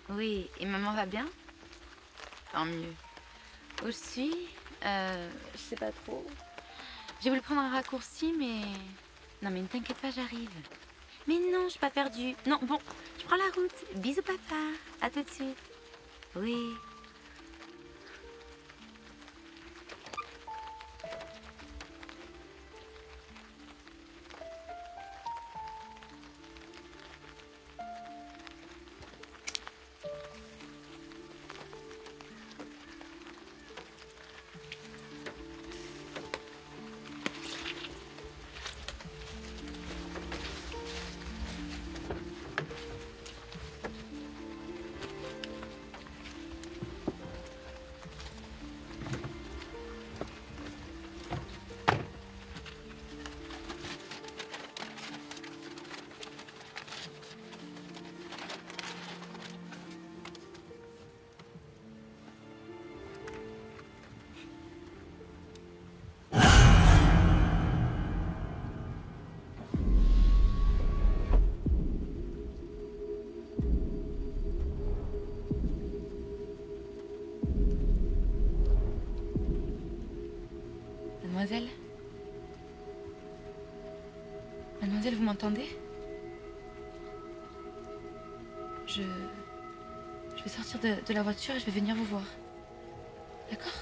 Oui, et maman va bien? Tant mieux. Où je suis? Je sais pas trop. J'ai voulu prendre un raccourci, mais... Non, mais ne t'inquiète pas, j'arrive. Mais non, je suis pas perdue. Non, bon, je prends la route. Bisous, papa. À tout de suite. Oui. Mademoiselle? Mademoiselle, vous m'entendez? Je vais sortir de la voiture et je vais venir vous voir. D'accord?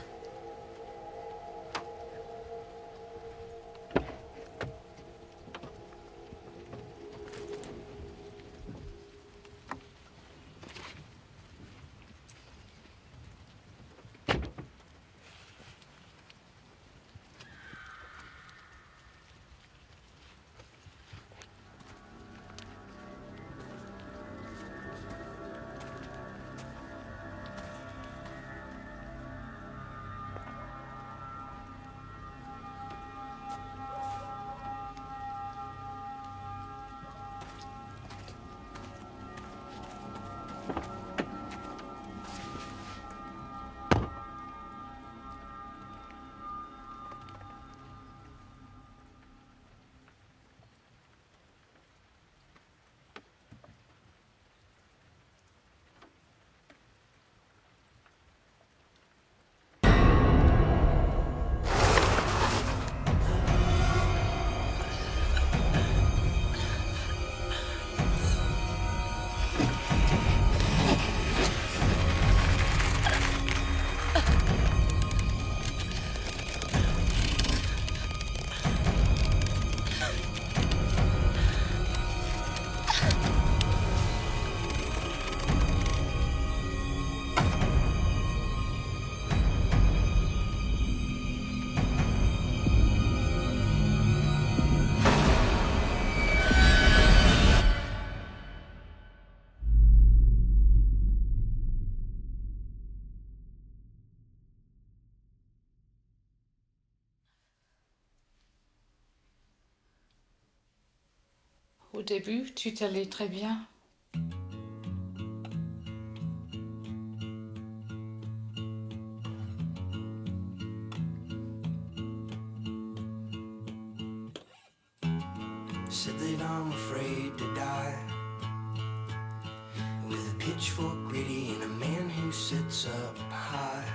Au début, tu t'allais très bien. Said that I'm afraid to die, with a pitchfork gritty and a man who sits up high,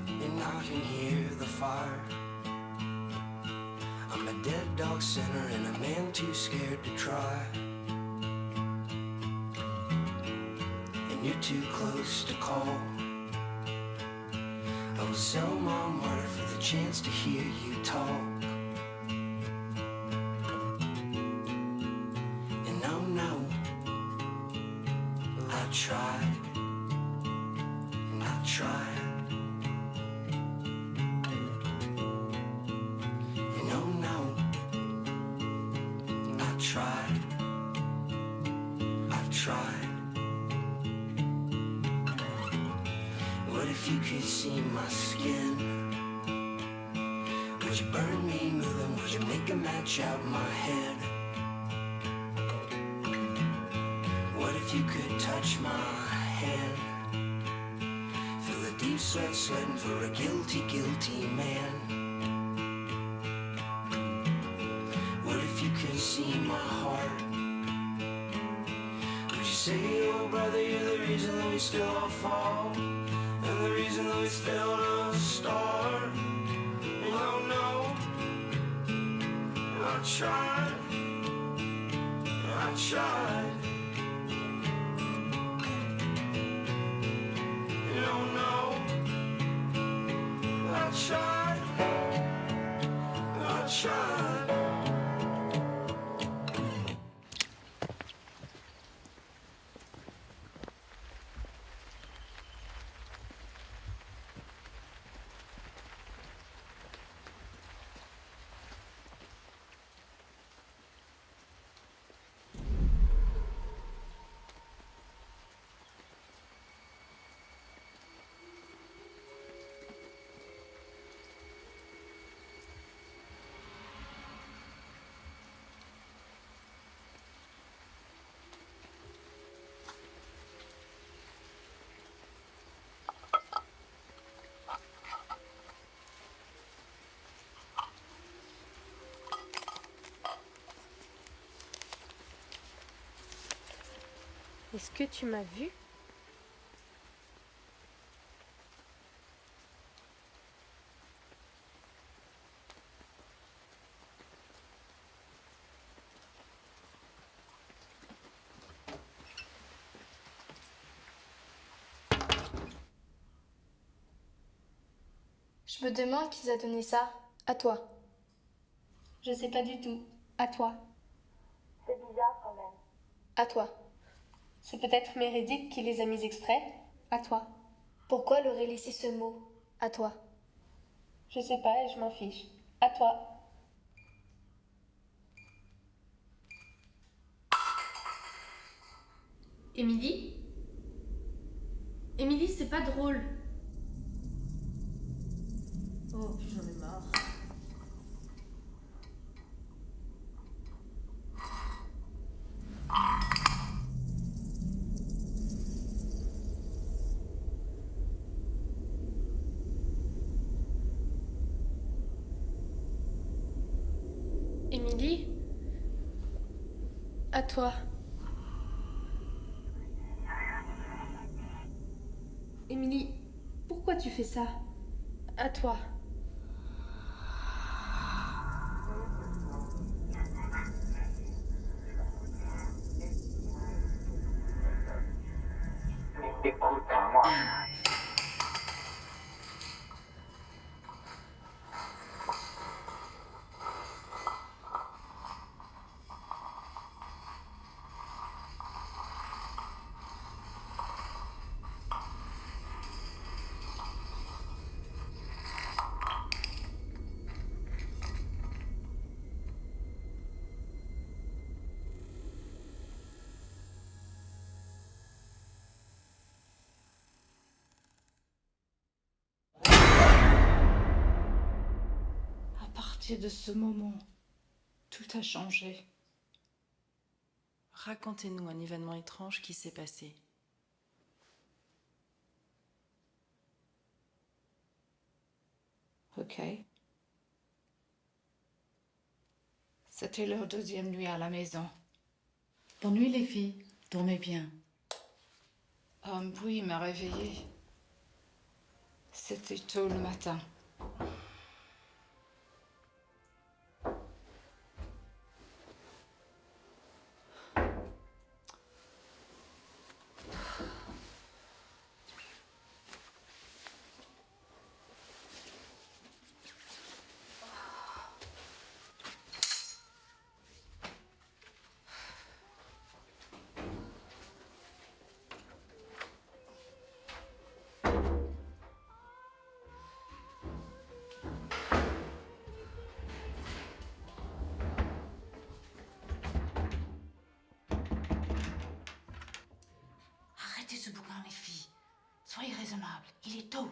and I can hear the fire. I'm a dead dog sinner and a man too scared to try, and you're too close to call. I will sell my martyr for the chance to hear you talk. And oh no, I tried, and I tried. And oh no, I tried, I've tried. What if you could see my skin? Would you burn me, move them? Would you make a match out my head? What if you could touch my hand? Feel the deep sweat sweating for a guilty, guilty man. What if you could see my heart? say, oh brother, you're the reason that we still all fall, and the reason that we fail to start. Oh no, I tried, I tried. Oh no, I tried, I tried. Est-ce que tu m'as vu? Je me demande qui t'a donné ça. À toi. Je sais pas du tout. À toi. C'est bizarre quand même. À toi. C'est peut-être Meredith qui les a mis exprès. À toi. Pourquoi leur ai laissé ce mot? À toi. Je sais pas et je m'en fiche. À toi. Émilie? Émilie, c'est pas drôle. Oh, j'en ai marre. Émilie? À toi. Émilie, pourquoi tu fais ça? À toi. Écoute-moi. À partir de ce moment, tout a changé. Racontez-nous un événement étrange qui s'est passé. Ok. C'était leur deuxième nuit à la maison. Bonne nuit les filles, dormez bien. Un bruit m'a réveillée. C'était tôt le matin. Arrêtez ce bouquin les filles. Soyez raisonnables, il est tôt.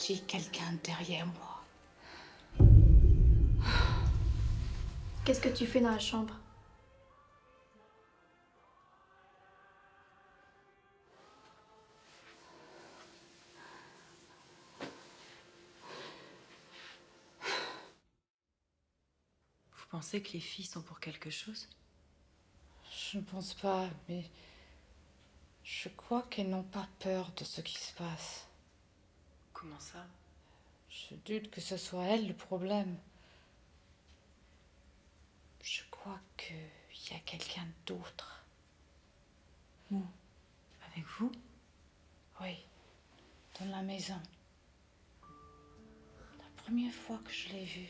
senti quelqu'un derrière moi. Qu'est-ce que tu fais dans la chambre? Vous pensez que les filles sont pour quelque chose? Je ne pense pas, mais je crois qu'elles n'ont pas peur de ce qui se passe. Comment ça? Je doute que ce soit elles le problème. Je crois qu'il y a quelqu'un d'autre. Où? Avec vous? Oui, dans la maison. La première fois que je l'ai vu,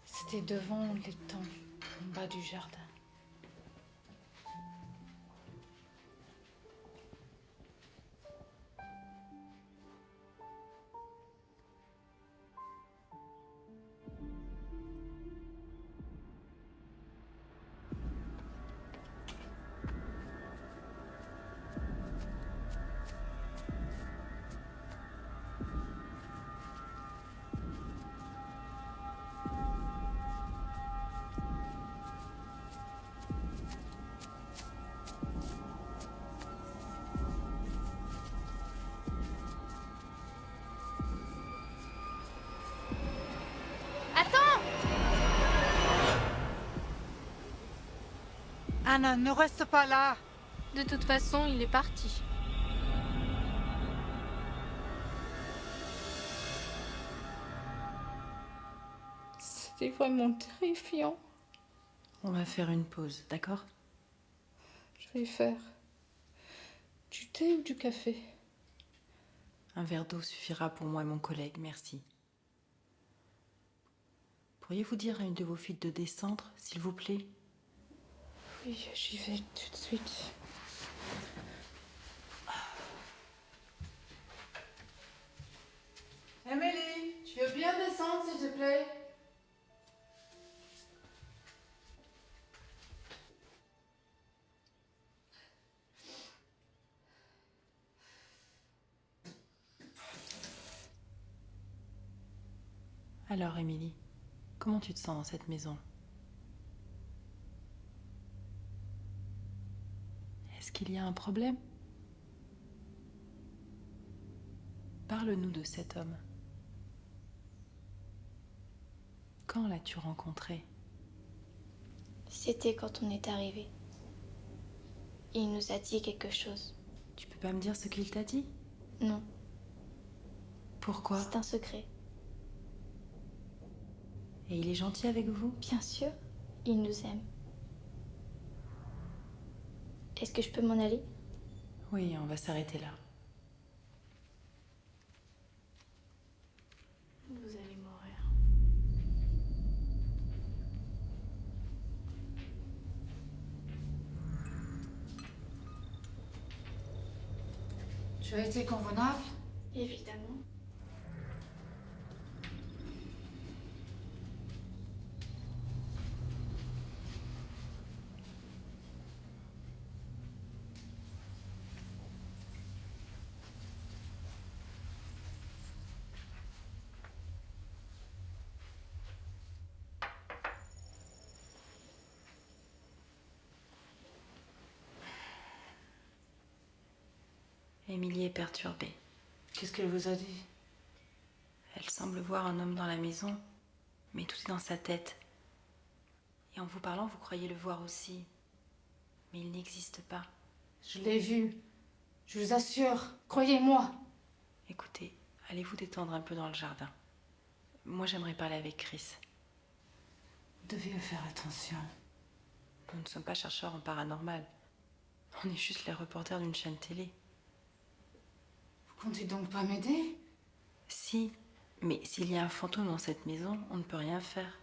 c'était devant l'étang, en bas du jardin. Anna, ne reste pas là. De toute façon, il est parti. C'était vraiment terrifiant. On va faire une pause, d'accord? Je vais faire du thé ou du café? Un verre d'eau suffira pour moi et mon collègue, merci. Pourriez-vous dire à une de vos filles de descendre, s'il vous plaît? Oui, j'y vais tout de suite. Émilie, tu veux bien descendre, s'il te plaît? Alors, Émilie, comment tu te sens dans cette maison? Est-ce qu'il y a un problème? Parle-nous de cet homme. Quand l'as-tu rencontré? C'était quand on est arrivé. Il nous a dit quelque chose. Tu peux pas me dire ce qu'il t'a dit? Non, Pourquoi? c'est un secret. Et il est gentil avec vous? Bien sûr, il nous aime. Est-ce que je peux m'en aller? Oui, on va s'arrêter là. Vous allez mourir. Tu as été convenable? Évidemment. Émilie est perturbée. Qu'est-ce qu'elle vous a dit? Elle semble voir un homme dans la maison, mais tout est dans sa tête. Et en vous parlant, vous croyez le voir aussi. Mais il n'existe pas. Je l'ai vu. Je vous assure, croyez-moi. Écoutez, allez vous détendre un peu dans le jardin. Moi, j'aimerais parler avec Chris. Vous deviez faire attention. Nous ne sommes pas chercheurs en paranormal. On est juste les reporters d'une chaîne télé. Vous comptez donc pas m'aider? Si, mais s'il y a un fantôme dans cette maison, on ne peut rien faire.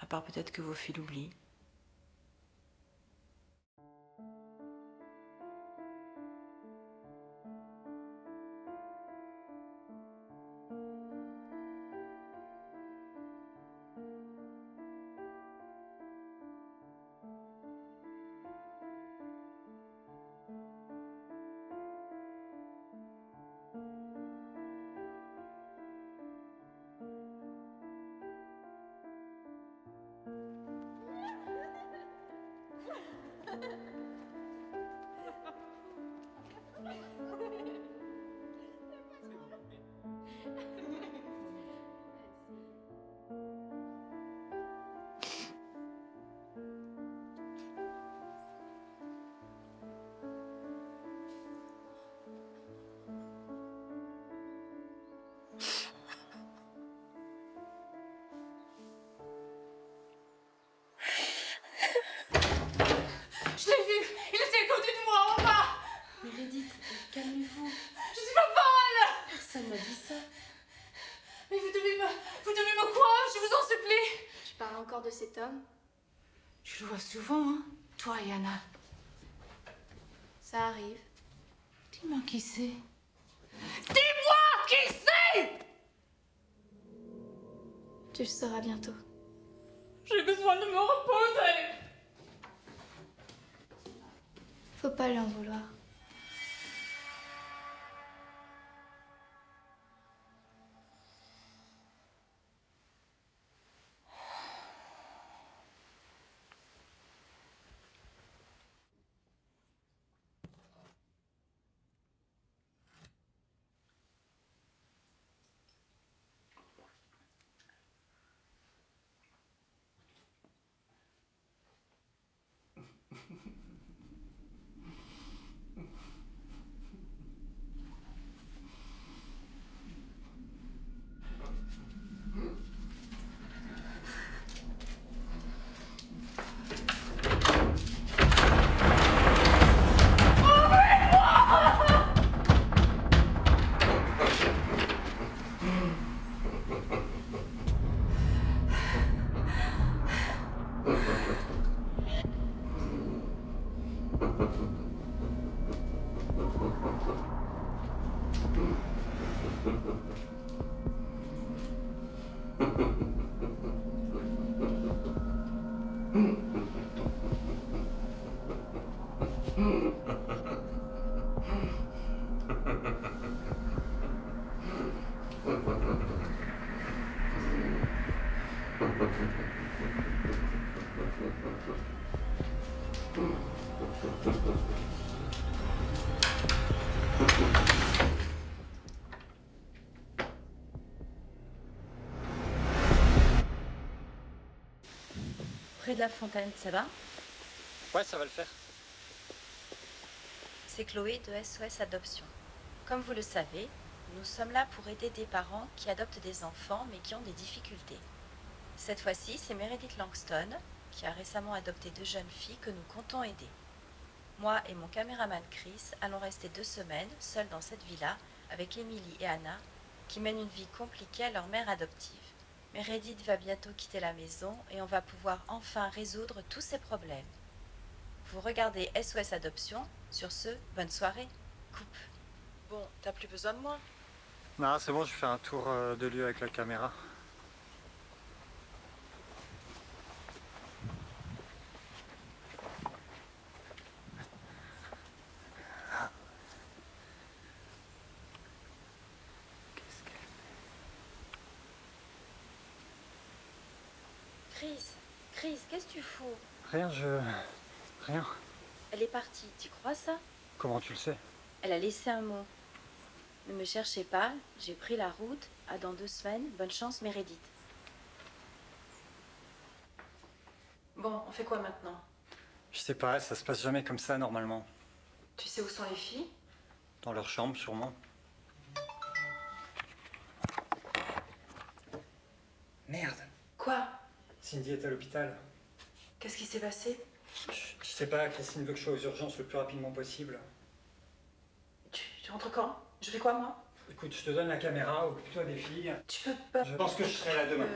À part peut-être que vos filles l'oublient. Je l'ai vu. Il était à côté de moi en bas. Meredith, calmez-vous. Je suis pas folle. Personne m'a dit ça. Mais vous devez me croire, je vous en supplie. Tu parles encore de cet homme? Tu le vois souvent, hein, toi et Anna. Ça arrive. Dis-moi qui c'est. Dis-moi qui c'est. Tu le sauras bientôt. J'ai besoin de me reposer. Faut pas lui en vouloir. Près de la fontaine, ça va? Ouais, ça va le faire. C'est Chloé de SOS Adoption. Comme vous le savez, nous sommes là pour aider des parents qui adoptent des enfants mais qui ont des difficultés. Cette fois-ci, c'est Meredith Langston qui a récemment adopté 2 jeunes filles que nous comptons aider. Moi et mon caméraman Chris allons rester 2 semaines seuls dans cette villa avec Emily et Anna qui mènent une vie compliquée à leur mère adoptive. Meredith va bientôt quitter la maison et on va pouvoir enfin résoudre tous ces problèmes. Vous regardez SOS Adoption. Sur ce, bonne soirée. Coupe. Bon, t'as plus besoin de moi? Non, c'est bon, je fais un tour de lieu avec la caméra. Chris, qu'est-ce que tu fous? Rien. Elle est partie, tu crois ça? Comment tu le sais? Elle a laissé un mot. Ne me cherchez pas, j'ai pris la route. À dans 2 semaines. Bonne chance, Meredith. Bon, on fait quoi maintenant? Je sais pas, ça se passe jamais comme ça normalement. Tu sais où sont les filles? Dans leur chambre, sûrement. Merde. Quoi? Cindy est à l'hôpital. Qu'est-ce qui s'est passé? Je sais pas, Christine veut que je sois aux urgences le plus rapidement possible. Tu rentres quand? Je fais quoi, moi? Écoute, je te donne la caméra, occupe-toi des filles. Tu peux pas... Je pense que je serai là demain.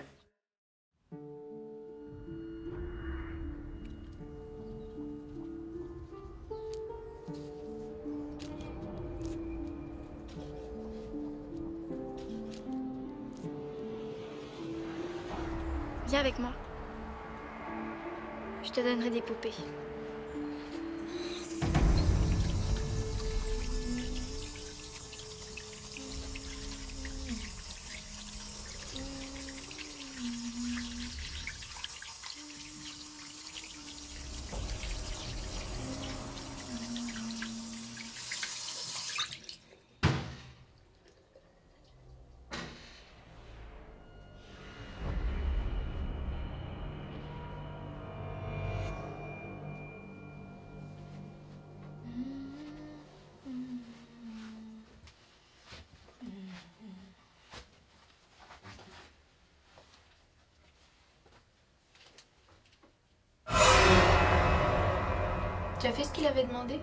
Viens avec moi. Je te donnerai des poupées. Tu as fait ce qu'il avait demandé?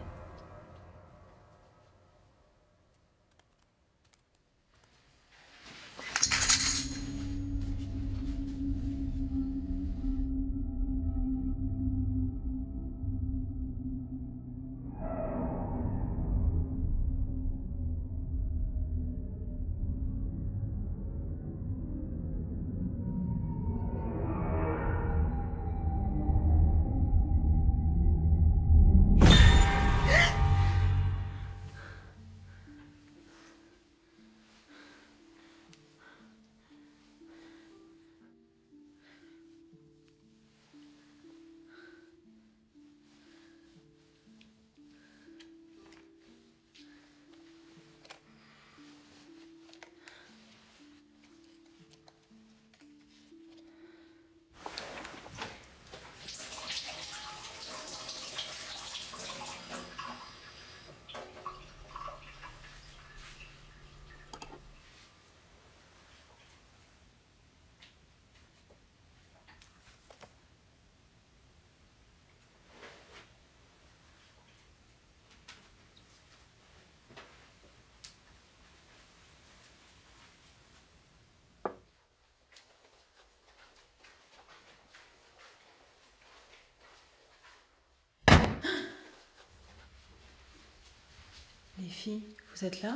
Les filles, vous êtes là?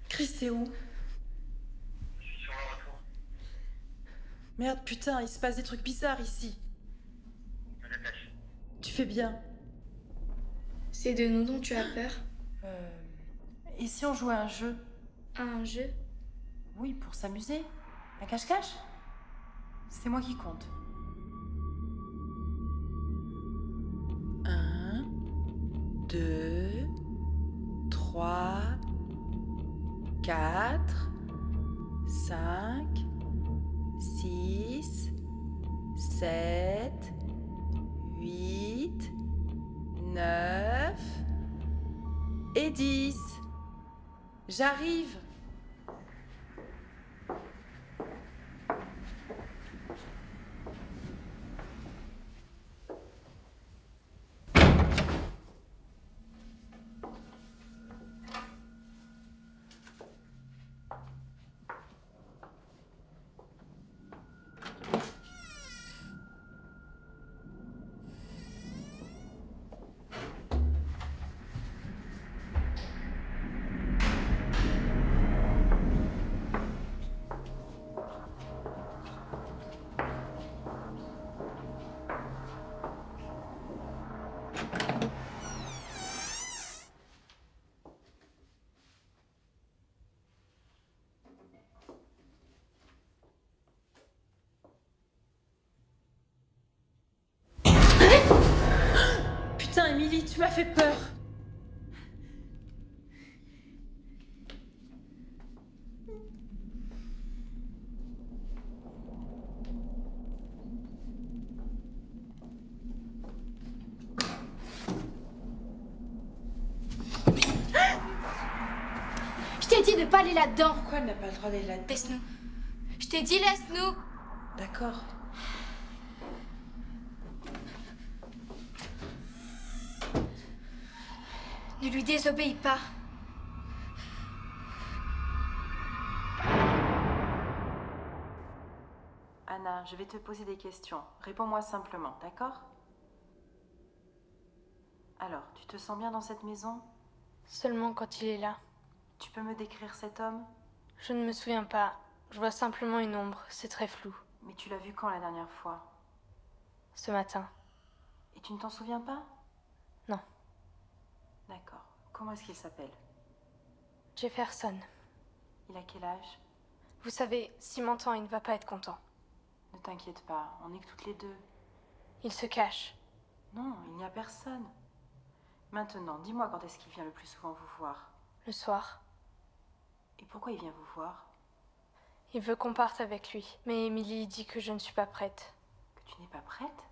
Chris, t'es où? Je suis sur le retour. Merde, putain, il se passe des trucs bizarres ici. Je me dépêche. Tu fais bien. C'est de nous dont tu as peur? Et si on jouait à un jeu? Un jeu? Oui, pour s'amuser. Un cache-cache? C'est moi qui compte. 1, 2, 3, 4, 5, 6, 7, 8, 9 et 10. J'arrive. Putain, Émilie, tu m'as fait peur. Je t'ai dit de pas aller là-dedans. Pourquoi elle n'a pas le droit d'aller là-dedans? Laisse-nous. Je t'ai dit laisse-nous. D'accord. Ne lui désobéis pas. Anna, je vais te poser des questions. Réponds-moi simplement, d'accord? Alors, tu te sens bien dans cette maison? Seulement quand il est là. Tu peux me décrire cet homme? Je ne me souviens pas. Je vois simplement une ombre. C'est très flou. Mais tu l'as vu quand la dernière fois? Ce matin. Et tu ne t'en souviens pas? Non. D'accord. Comment est-ce qu'il s'appelle? Jefferson. Il a quel âge? Vous savez, s'il m'entend, il ne va pas être content. Ne t'inquiète pas, on est que toutes les deux. Il se cache. Non, il n'y a personne. Maintenant, dis-moi quand est-ce qu'il vient le plus souvent vous voir? Le soir. Et pourquoi il vient vous voir? Il veut qu'on parte avec lui. Mais Émilie dit que je ne suis pas prête. Que tu n'es pas prête?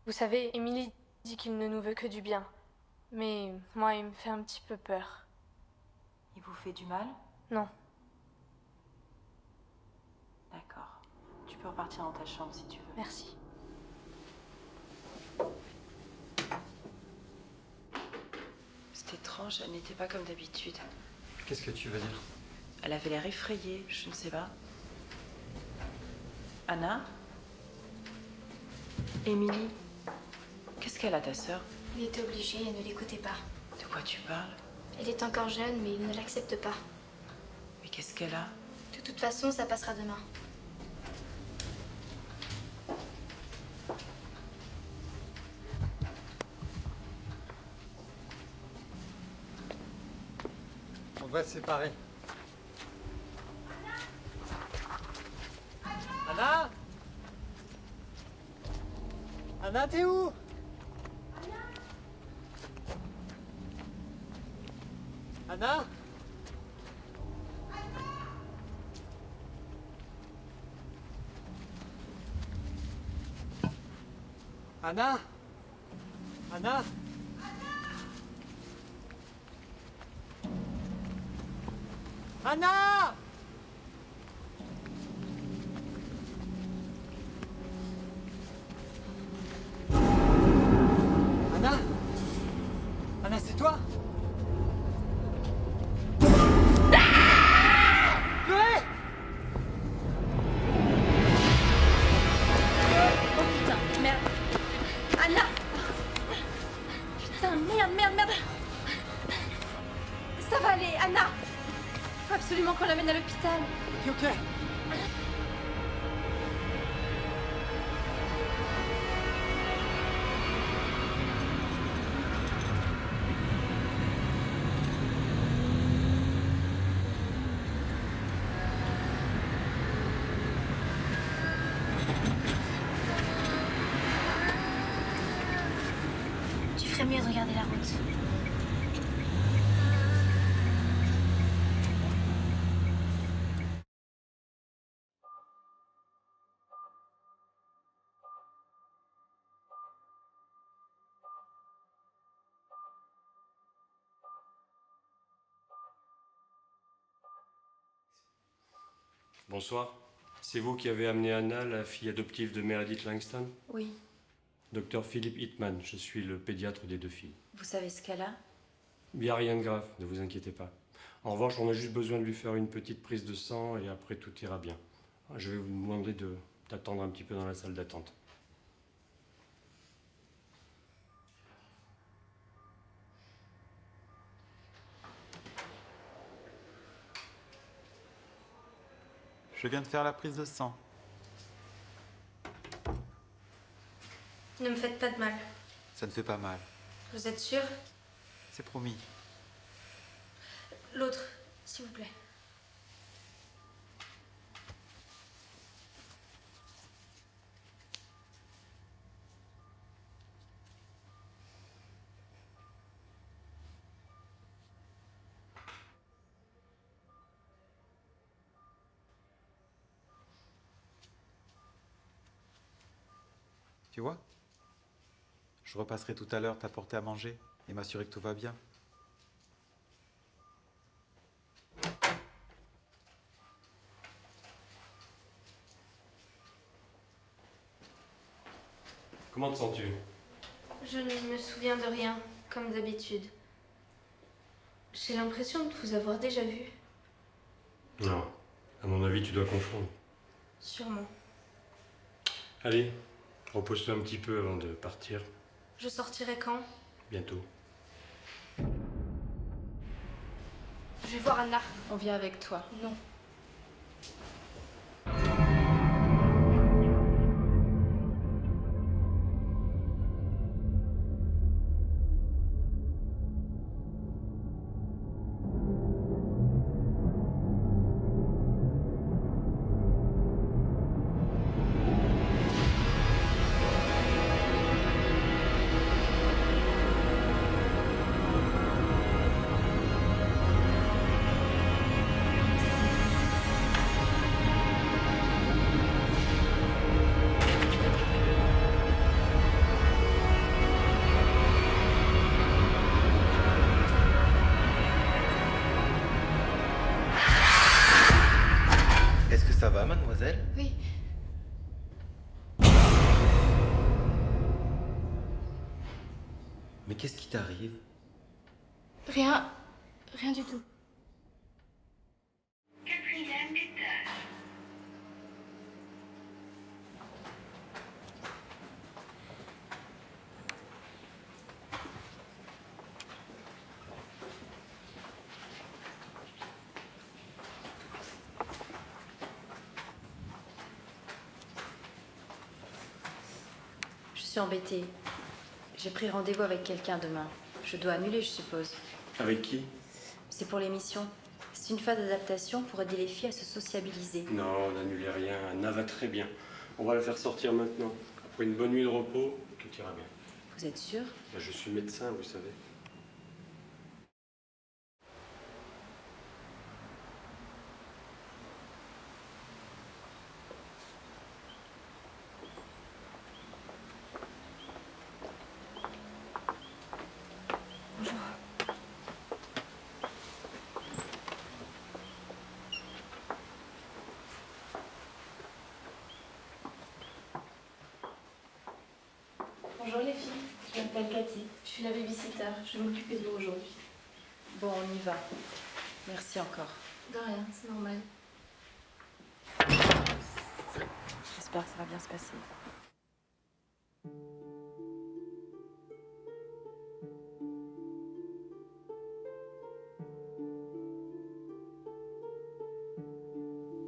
Vous savez, Émilie dit qu'il ne nous veut que du bien. Mais moi, il me fait un petit peu peur. Il vous fait du mal? Non. D'accord. Tu peux repartir dans ta chambre si tu veux. Merci. C'est étrange, elle n'était pas comme d'habitude. Qu'est-ce que tu veux dire? Elle avait l'air effrayée, je ne sais pas. Anna? Émilie? Qu'est-ce qu'elle a, ta sœur? Il était obligé et ne l'écoutez pas. De quoi tu parles? Elle est encore jeune, mais il ne l'accepte pas. Mais qu'est-ce qu'elle a? De toute façon, ça passera demain. On va se séparer. Anna? Anna, t'es où? Anna? Anna? Anna? Anna? Anna? Anna, c'est toi? Chloé? Oh putain, merde. Anna! Putain, merde. Ça va aller, Anna! Faut absolument qu'on l'amène à l'hôpital. Ok. Tu ferais mieux de regarder la route. Bonsoir. C'est vous qui avez amené Anna, la fille adoptive de Meredith Langston? Oui. Docteur Philippe Hitman, je suis le pédiatre des deux filles. Vous savez ce qu'elle a? Il n'y a rien de grave, ne vous inquiétez pas. En revanche, on a juste besoin de lui faire une petite prise de sang et après tout ira bien. Je vais vous demander d'attendre un petit peu dans la salle d'attente. Je viens de faire la prise de sang. Ne me faites pas de mal. Ça ne fait pas mal. Vous êtes sûr? C'est promis. L'autre, s'il vous plaît. Tu vois? Je repasserai tout à l'heure t'apporter à manger et m'assurer que tout va bien. Comment te sens-tu? Je ne me souviens de rien, comme d'habitude. J'ai l'impression de vous avoir déjà vu. Non, à mon avis, tu dois confondre. Sûrement. Allez, repose-toi un petit peu avant de partir. Je sortirai quand? Bientôt. Je vais voir Anna. On vient avec toi. Non. Mademoiselle? Oui. Mais qu'est-ce qui t'arrive? Rien. Rien du tout. Quatrième étage. Je suis embêtée. J'ai pris rendez-vous avec quelqu'un demain. Je dois annuler, je suppose. Avec qui? C'est pour l'émission. C'est une phase d'adaptation pour aider les filles à se sociabiliser. Non, n'annulez rien. Anna va très bien. On va la faire sortir maintenant. Après une bonne nuit de repos, tout ira bien. Vous êtes sûr? Ben, je suis médecin, vous savez. Bonjour. Bonjour les filles, je m'appelle Cathy. Je suis la babysitter. Je vais m'occuper de vous aujourd'hui. Bon, on y va. Merci encore. De rien, c'est normal. J'espère que ça va bien se passer.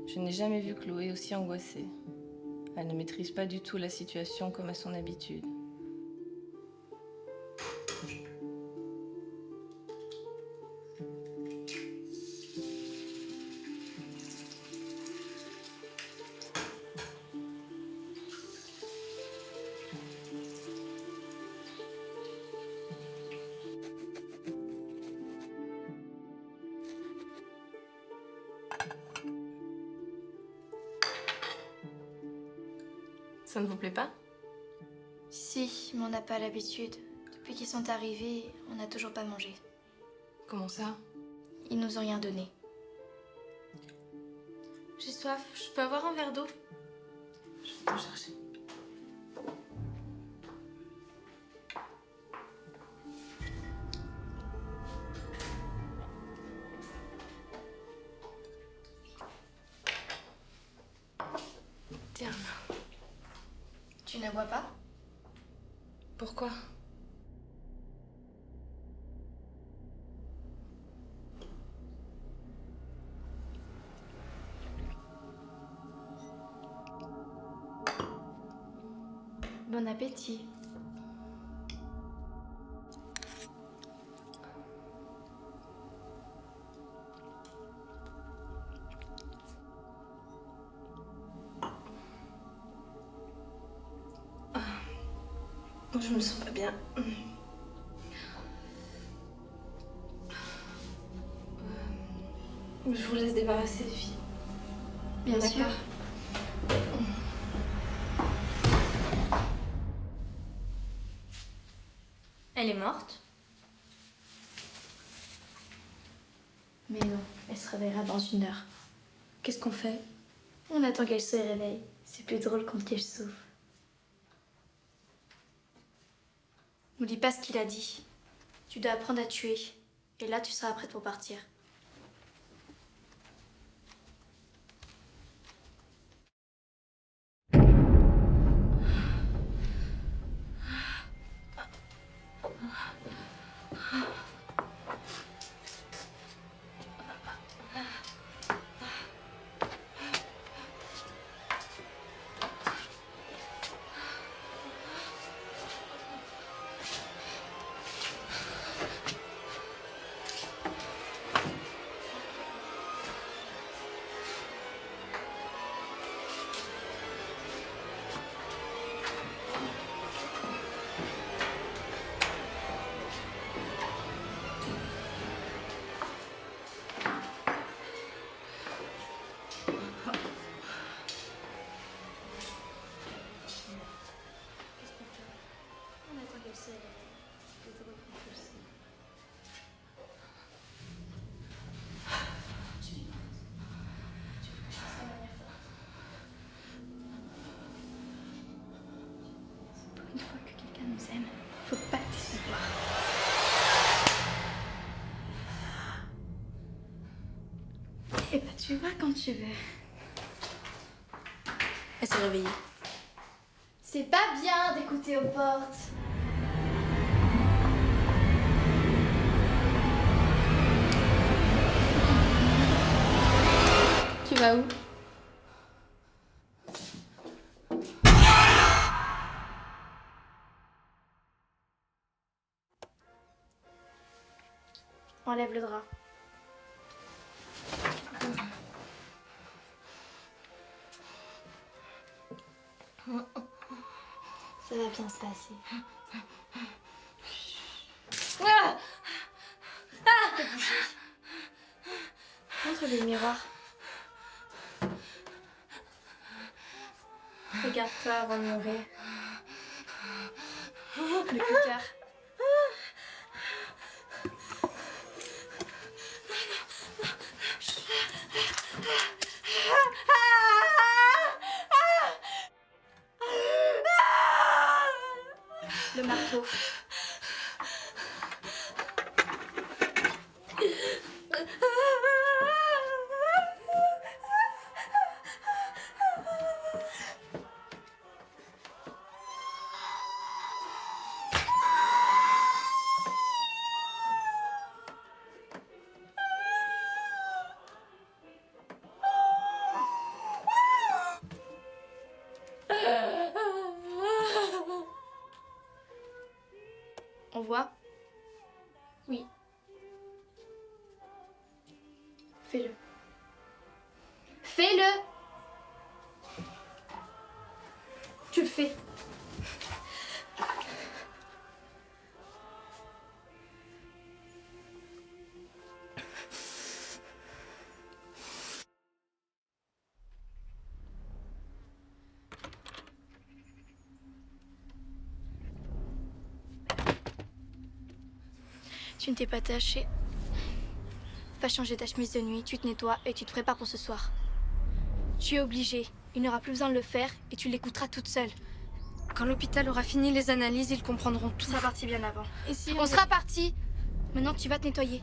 Je n'ai jamais vu Chloé aussi angoissée. Elle ne maîtrise pas du tout la situation comme à son habitude. Ça ne vous plaît pas? Si, mais on n'a pas l'habitude. Depuis qu'ils sont arrivés, on n'a toujours pas mangé. Comment ça? Ils nous ont rien donné. J'ai soif. Je peux avoir un verre d'eau? Je vais t'en chercher. Tiens. Tu ne bois pas? Pourquoi? Bon appétit. Je me sens pas bien. Je vous laisse débarrasser les filles. Bien sûr. Elle est morte? Mais non, elle se réveillera dans 1 heure. Qu'est-ce qu'on fait? On attend qu'elle se réveille. C'est plus drôle quand elle souffre. N'oublie pas ce qu'il a dit. Tu dois apprendre à tuer. Et là, tu seras prête pour partir. Eh ben, tu vas quand tu veux. Elle s'est réveillée. C'est pas bien d'écouter aux portes. Tu vas où? Enlève le drap. Ça va bien se passer. Ah! Ah! T'as bougé. Montre-lui le miroir. Regarde-toi avant de mourir. Le cutter. Le marteau. On voit? Oui. Fais-le. Fais-le! Tu le fais. Tu ne t'es pas taché. Va changer ta chemise de nuit, tu te nettoies et tu te prépares pour ce soir. Tu es obligée. Il n'aura plus besoin de le faire et tu l'écouteras toute seule. Quand l'hôpital aura fini les analyses, ils comprendront tout. On sera parti bien avant. Et si On sera parti. Maintenant, tu vas te nettoyer.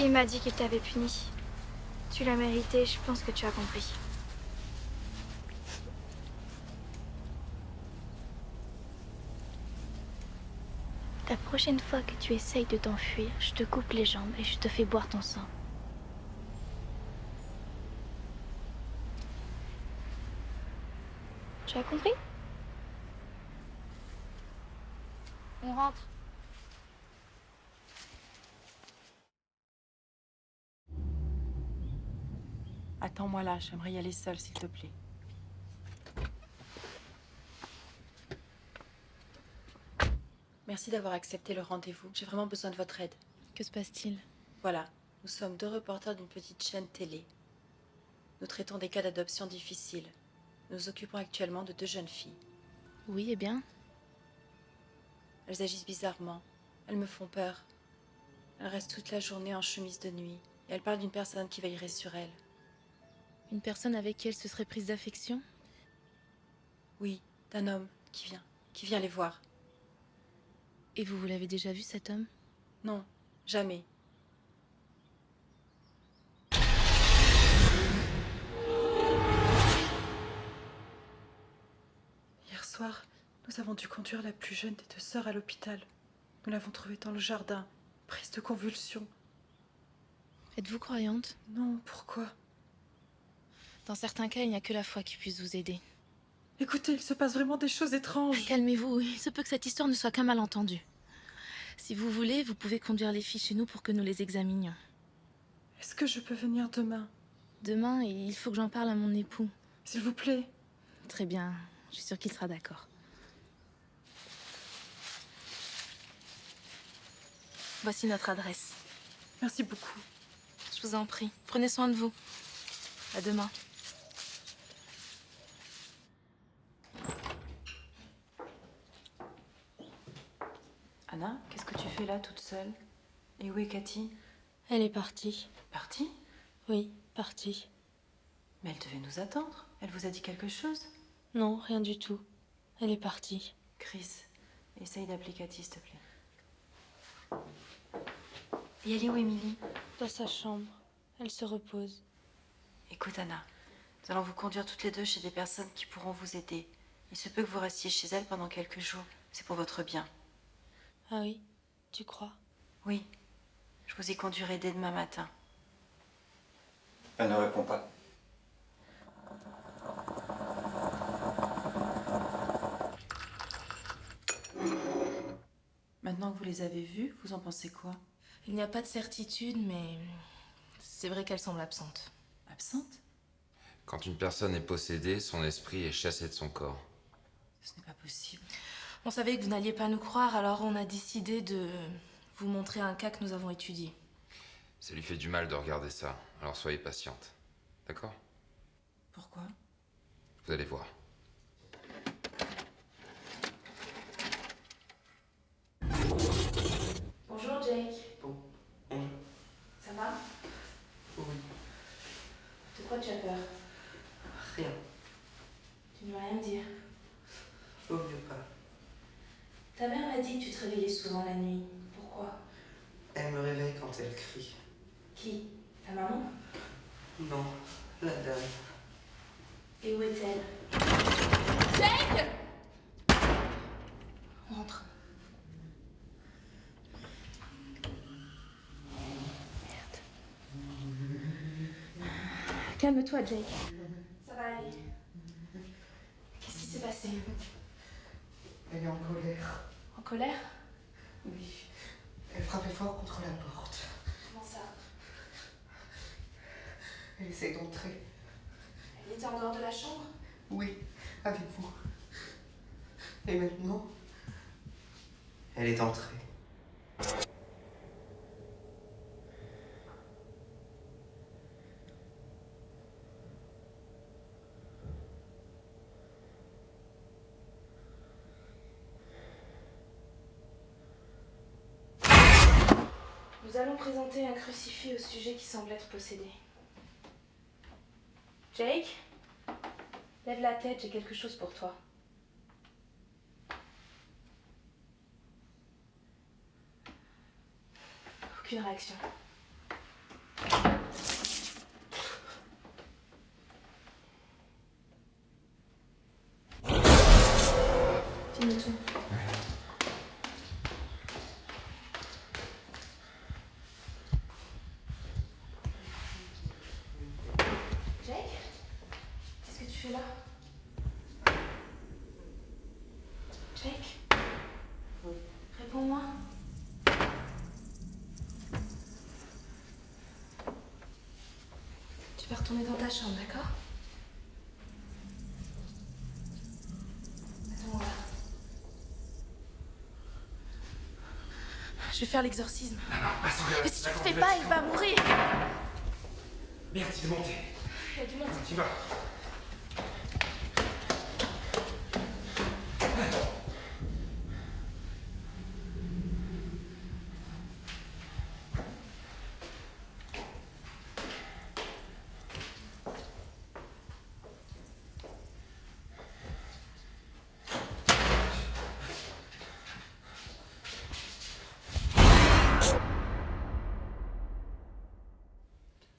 Il m'a dit qu'il t'avait puni. Tu l'as mérité, je pense que tu as compris. La prochaine fois que tu essayes de t'enfuir, je te coupe les jambes et je te fais boire ton sang. Tu as compris? On rentre. Attends-moi là, j'aimerais y aller seule, s'il te plaît. Merci d'avoir accepté le rendez-vous. J'ai vraiment besoin de votre aide. Que se passe-t-il? Voilà, nous sommes 2 reporters d'une petite chaîne télé. Nous traitons des cas d'adoption difficiles. Nous nous occupons actuellement de 2 jeunes filles. Oui, eh bien? Elles agissent bizarrement. Elles me font peur. Elles restent toute la journée en chemise de nuit. Et elles parlent d'une personne qui veillerait sur elles. Une personne avec qui elle se serait prise d'affection? Oui, d'un homme qui vient les voir. Et vous l'avez déjà vu, cet homme? Non, jamais. Hier soir, nous avons dû conduire la plus jeune des 2 sœurs à l'hôpital. Nous l'avons trouvé dans le jardin, prise de convulsions. Êtes-vous croyante? Non, pourquoi? Dans certains cas, il n'y a que la foi qui puisse vous aider. Écoutez, il se passe vraiment des choses étranges. Calmez-vous, il se peut que cette histoire ne soit qu'un malentendu. Si vous voulez, vous pouvez conduire les filles chez nous pour que nous les examinions. Est-ce que je peux venir demain? Demain, il faut que j'en parle à mon époux. S'il vous plaît. Très bien, je suis sûre qu'il sera d'accord. Voici notre adresse. Merci beaucoup. Je vous en prie, prenez soin de vous. À demain. Anna, qu'est-ce que tu fais là, toute seule? Et où est Cathy? Elle est partie. Partie? Oui, partie. Mais elle devait nous attendre. Elle vous a dit quelque chose? Non, rien du tout. Elle est partie. Chris, essaye d'appeler Cathy, s'il te plaît. Et elle est où, Émilie? Dans sa chambre. Elle se repose. Écoute, Anna, nous allons vous conduire toutes les deux chez des personnes qui pourront vous aider. Il se peut que vous restiez chez elle pendant quelques jours. C'est pour votre bien. Ah oui? Tu crois? Oui. Je vous y conduirai dès demain matin. Elle ne répond pas. Maintenant que vous les avez vues, vous en pensez quoi? Il n'y a pas de certitude, mais c'est vrai qu'elle semble absente. Absente? Quand une personne est possédée, son esprit est chassé de son corps. Ce n'est pas possible. On savait que vous n'alliez pas nous croire, alors on a décidé de vous montrer un cas que nous avons étudié. Ça lui fait du mal de regarder ça, alors soyez patiente. D'accord? Pourquoi? Vous allez voir. Bonjour Jake. Bonjour. Ça va? Oui. De quoi tu as peur? Rien. Tu ne veux rien me dire. Vaut mieux pas. Ta mère m'a dit que tu te réveillais souvent la nuit. Pourquoi? Elle me réveille quand elle crie. Qui? Ta maman? Non, la dame. Et où est-elle? Jake! Rentre. Calme-toi, Jake. Ça va aller. Qu'est-ce qui s'est passé? Elle est en colère. En colère? Oui. Elle frappait fort contre la porte. Comment ça? Elle essaie d'entrer. Elle était en dehors de la chambre? Oui, avec vous. Et maintenant, elle est entrée. Nous allons présenter un crucifix au sujet qui semble être possédé. Jake, lève la tête, j'ai quelque chose pour toi. Aucune réaction. Filme tout. Jake, qu'est-ce que tu fais là? Jake? Réponds-moi. Tu vas retourner dans ta chambre, d'accord? Attends-moi là. Je vais faire l'exorcisme. Mais si tu le fais pas, il va mourir. Merde, il est monté. Il y a du monde. Tu vas.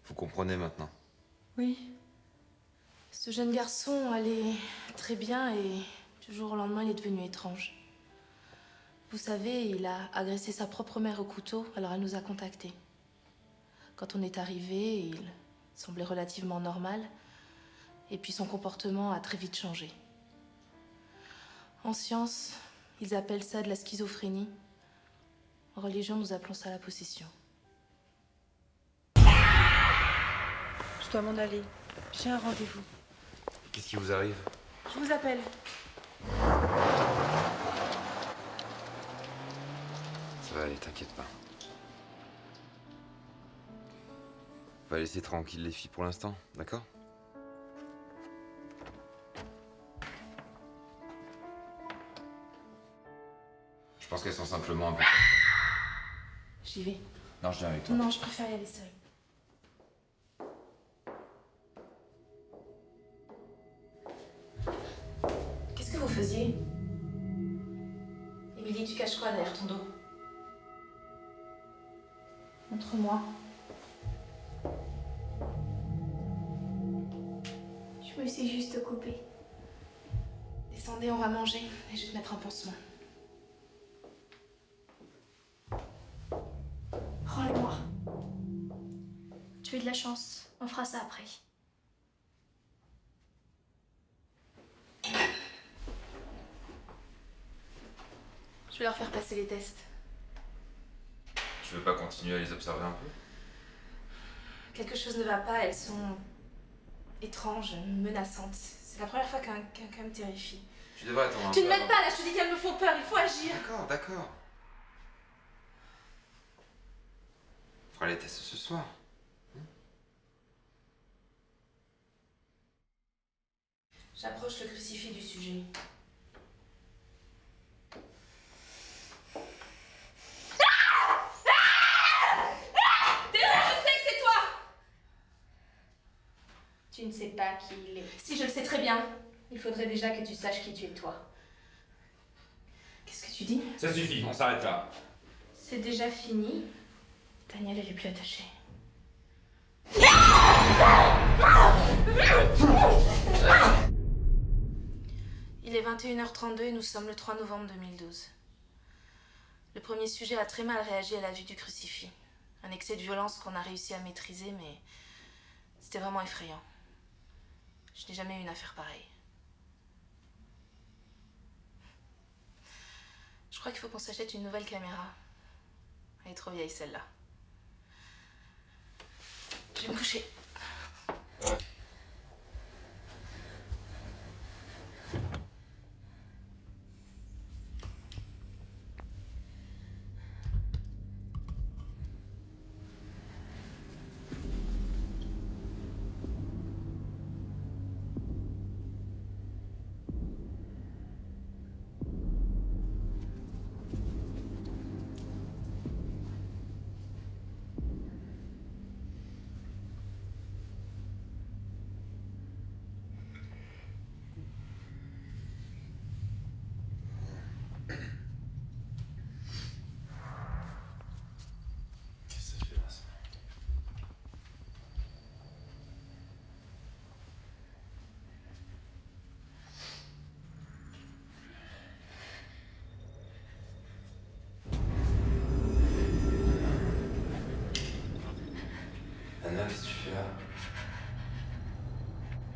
Vous comprenez maintenant? Oui. Ce jeune garçon allait très bien et du jour au lendemain, il est devenu étrange. Vous savez, il a agressé sa propre mère au couteau, alors elle nous a contactés. Quand on est arrivé, il semblait relativement normal. Et puis son comportement a très vite changé. En science, ils appellent ça de la schizophrénie. En religion, nous appelons ça la possession. Je dois m'en aller. J'ai un rendez-vous. Qu'est-ce qui vous arrive? Je vous appelle. Ça va aller, t'inquiète pas. On va laisser tranquille les filles pour l'instant, d'accord? Je pense qu'elles sont simplement un peu... J'y vais. Non, je viens avec toi. Non, je préfère y aller seule. Qu'est-ce que vous faisiez? Émilie, tu caches quoi derrière ton dos? Montre-moi. Je me suis juste coupée. Descendez, on va manger et je vais te mettre un pansement. Rends-le-moi. Tu as de la chance. On fera ça après. Je vais leur faire passer les tests. Tu veux pas continuer à les observer un peu? Quelque chose ne va pas, elles sont étranges, menaçantes. C'est la première fois qu'un me terrifie. Tu devrais attendre un peu. Tu ne m'aides pas là, je te dis qu'elles me font peur, il faut agir. D'accord, d'accord. On fera les tests ce soir. J'approche le crucifix du sujet. Tu ne sais pas qui il est. Si, je le sais très bien. Il faudrait déjà que tu saches qui tu es toi. Qu'est-ce que tu dis? Ça suffit, on s'arrête là. C'est déjà fini. Daniel, elle est plus attachée. Il est 21h32 et nous sommes le 3 novembre 2012. Le premier sujet a très mal réagi à la vue du crucifix. Un excès de violence qu'on a réussi à maîtriser, mais c'était vraiment effrayant. Je n'ai jamais eu une affaire pareille. Je crois qu'il faut qu'on s'achète une nouvelle caméra. Elle est trop vieille, celle-là. Je vais me coucher. Anna, qu'est-ce que tu fais là?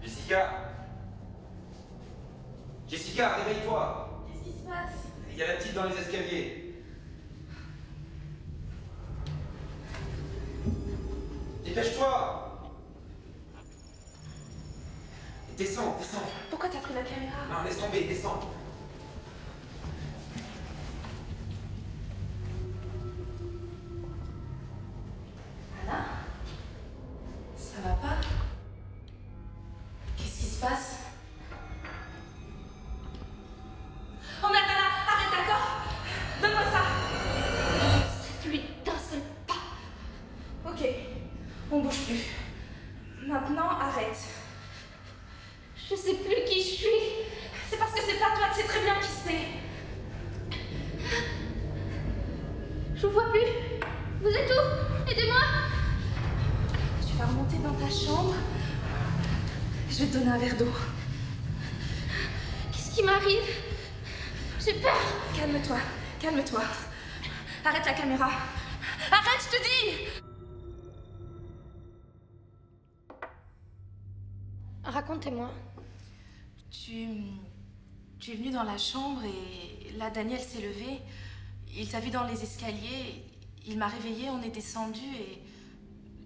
Jessica! Jessica, réveille-toi! Qu'est-ce qui se passe? Il y a la petite dans les escaliers. Dépêche-toi! Descends, descends. Pourquoi t'as pris la caméra? Non, laisse tomber, descends. Anna? Ça va pas? Qu'est-ce qui se passe? Oh merde, Anna, arrête, d'accord? Donne-moi ça. C'est lui d'un seul pas. Ok, on bouge plus. Maintenant, arrête. Je sais plus qui je suis. C'est parce que c'est pas toi, tu sais très bien qui c'est. Je vous vois plus. Vous êtes où? Aidez-moi. Tu vas remonter dans ta chambre. Je vais te donner un verre d'eau. Qu'est-ce qui m'arrive? J'ai peur. Calme-toi. Calme-toi. Arrête la caméra. Arrête, je te dis! Racontez-moi. Tu es venu dans la chambre et là, Daniel s'est levé. Il t'a vu dans les escaliers. Il m'a réveillée, on est descendu et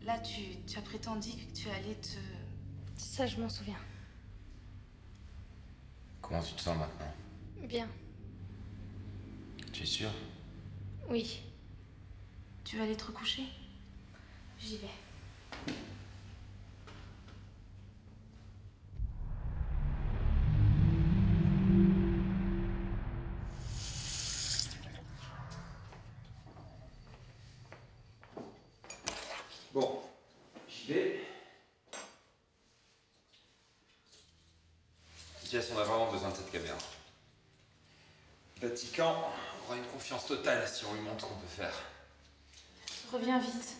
là, tu as prétendu que tu allais te... Ça, je m'en souviens. Comment tu te sens maintenant? Bien. Tu es sûr? Oui. Tu vas aller te recoucher? J'y vais. Bon, j'y vais. Jess, on a vraiment besoin de cette caméra. Vatican aura une confiance totale si on lui montre ce qu'on peut faire. Reviens vite.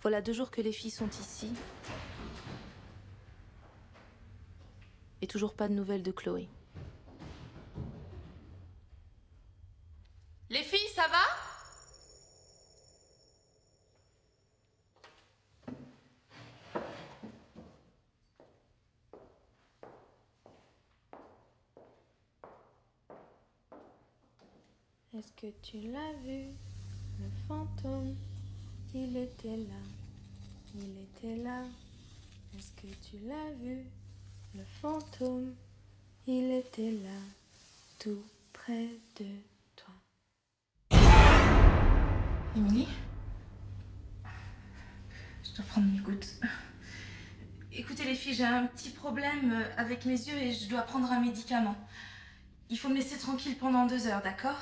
Voilà 2 jours que les filles sont ici. Et toujours pas de nouvelles de Chloé. Les filles, ça va? Est-ce que tu l'as vu, le fantôme? Il était là, il était là. Est-ce que tu l'as vu, le fantôme? Il était là, tout près de toi. Émilie? Je dois prendre mes gouttes. Écoutez les filles, j'ai un petit problème avec mes yeux et je dois prendre un médicament. Il faut me laisser tranquille pendant 2 heures, d'accord?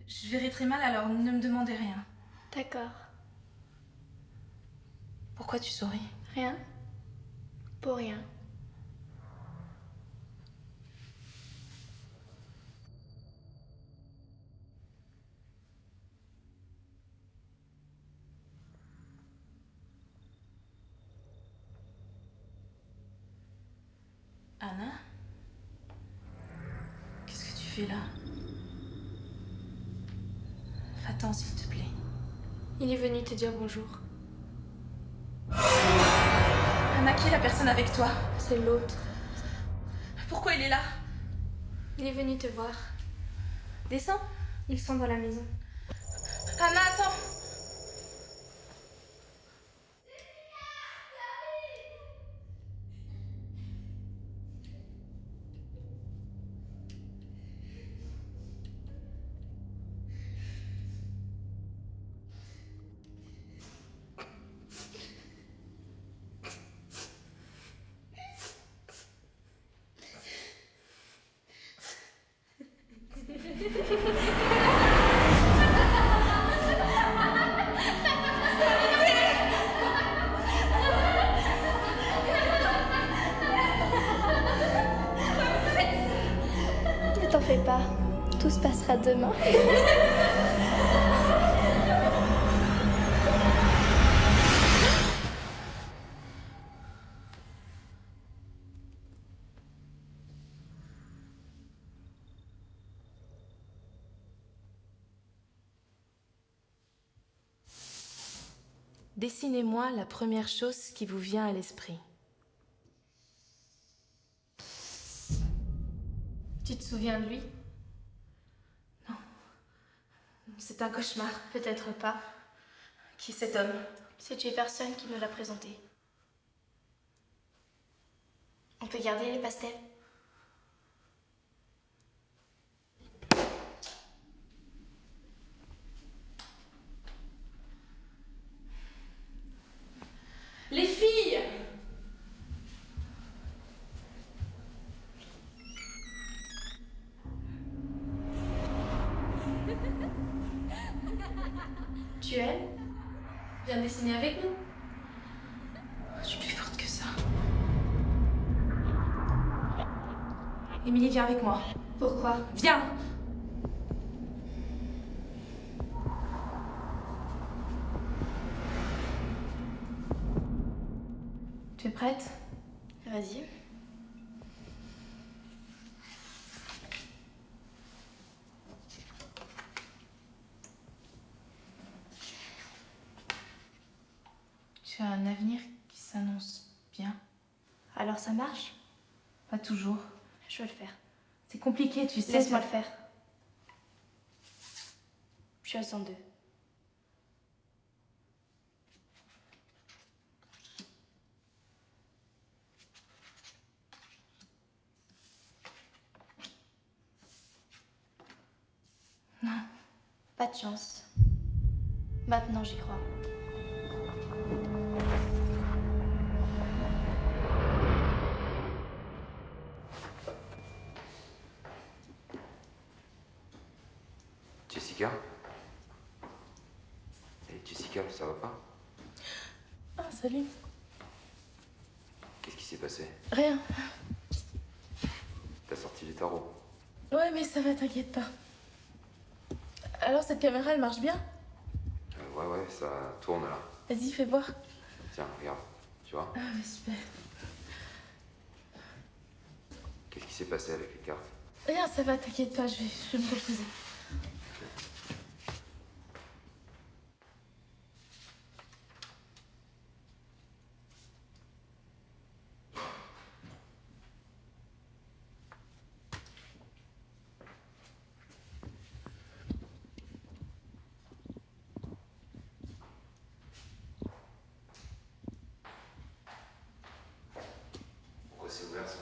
Je verrai très mal, alors ne me demandez rien. D'accord. Pourquoi tu souris? Rien. Pour rien. Anna? Qu'est-ce que tu fais là? Va-t'en, s'il te plaît. Il est venu te dire bonjour. Anna, qui est la personne avec toi? C'est l'autre. Pourquoi il est là? Il est venu te voir. Descends. Ils sont dans la maison. Anna, attends! Ne t'en fais pas. Tout se passera demain. Dessinez-moi la première chose qui vous vient à l'esprit. Tu te souviens de lui? C'est un cauchemar. Peut-être pas. Qui est cet homme? C'est Jefferson qui nous l'a présenté. On peut garder les pastels? Les filles! Tu aimes? Viens dessiner avec nous. Je suis plus forte que ça. Émilie, viens avec moi. Pourquoi? Viens! Tu Tu es prête? Vas-y. Tu as un avenir qui s'annonce bien. Alors ça marche? Pas toujours. Je vais le faire. C'est compliqué, tu sais. Laisse-moi le faire. Chose en deux. Non. Pas de chance. Maintenant j'y crois. Jessica? Hey, Jessica, ça va pas? Ah, salut. Qu'est-ce qui s'est passé? Rien. T'as sorti les tarots? Ouais, mais ça va, t'inquiète pas. Alors, cette caméra, elle marche bien? Ouais, ça tourne là. Vas-y, fais voir. Tiens, regarde, tu vois? Ah, mais super. Qu'est-ce qui s'est passé avec les cartes? Rien, ça va, t'inquiète pas, je vais me reposer. Pourquoi c'est ouvert ça?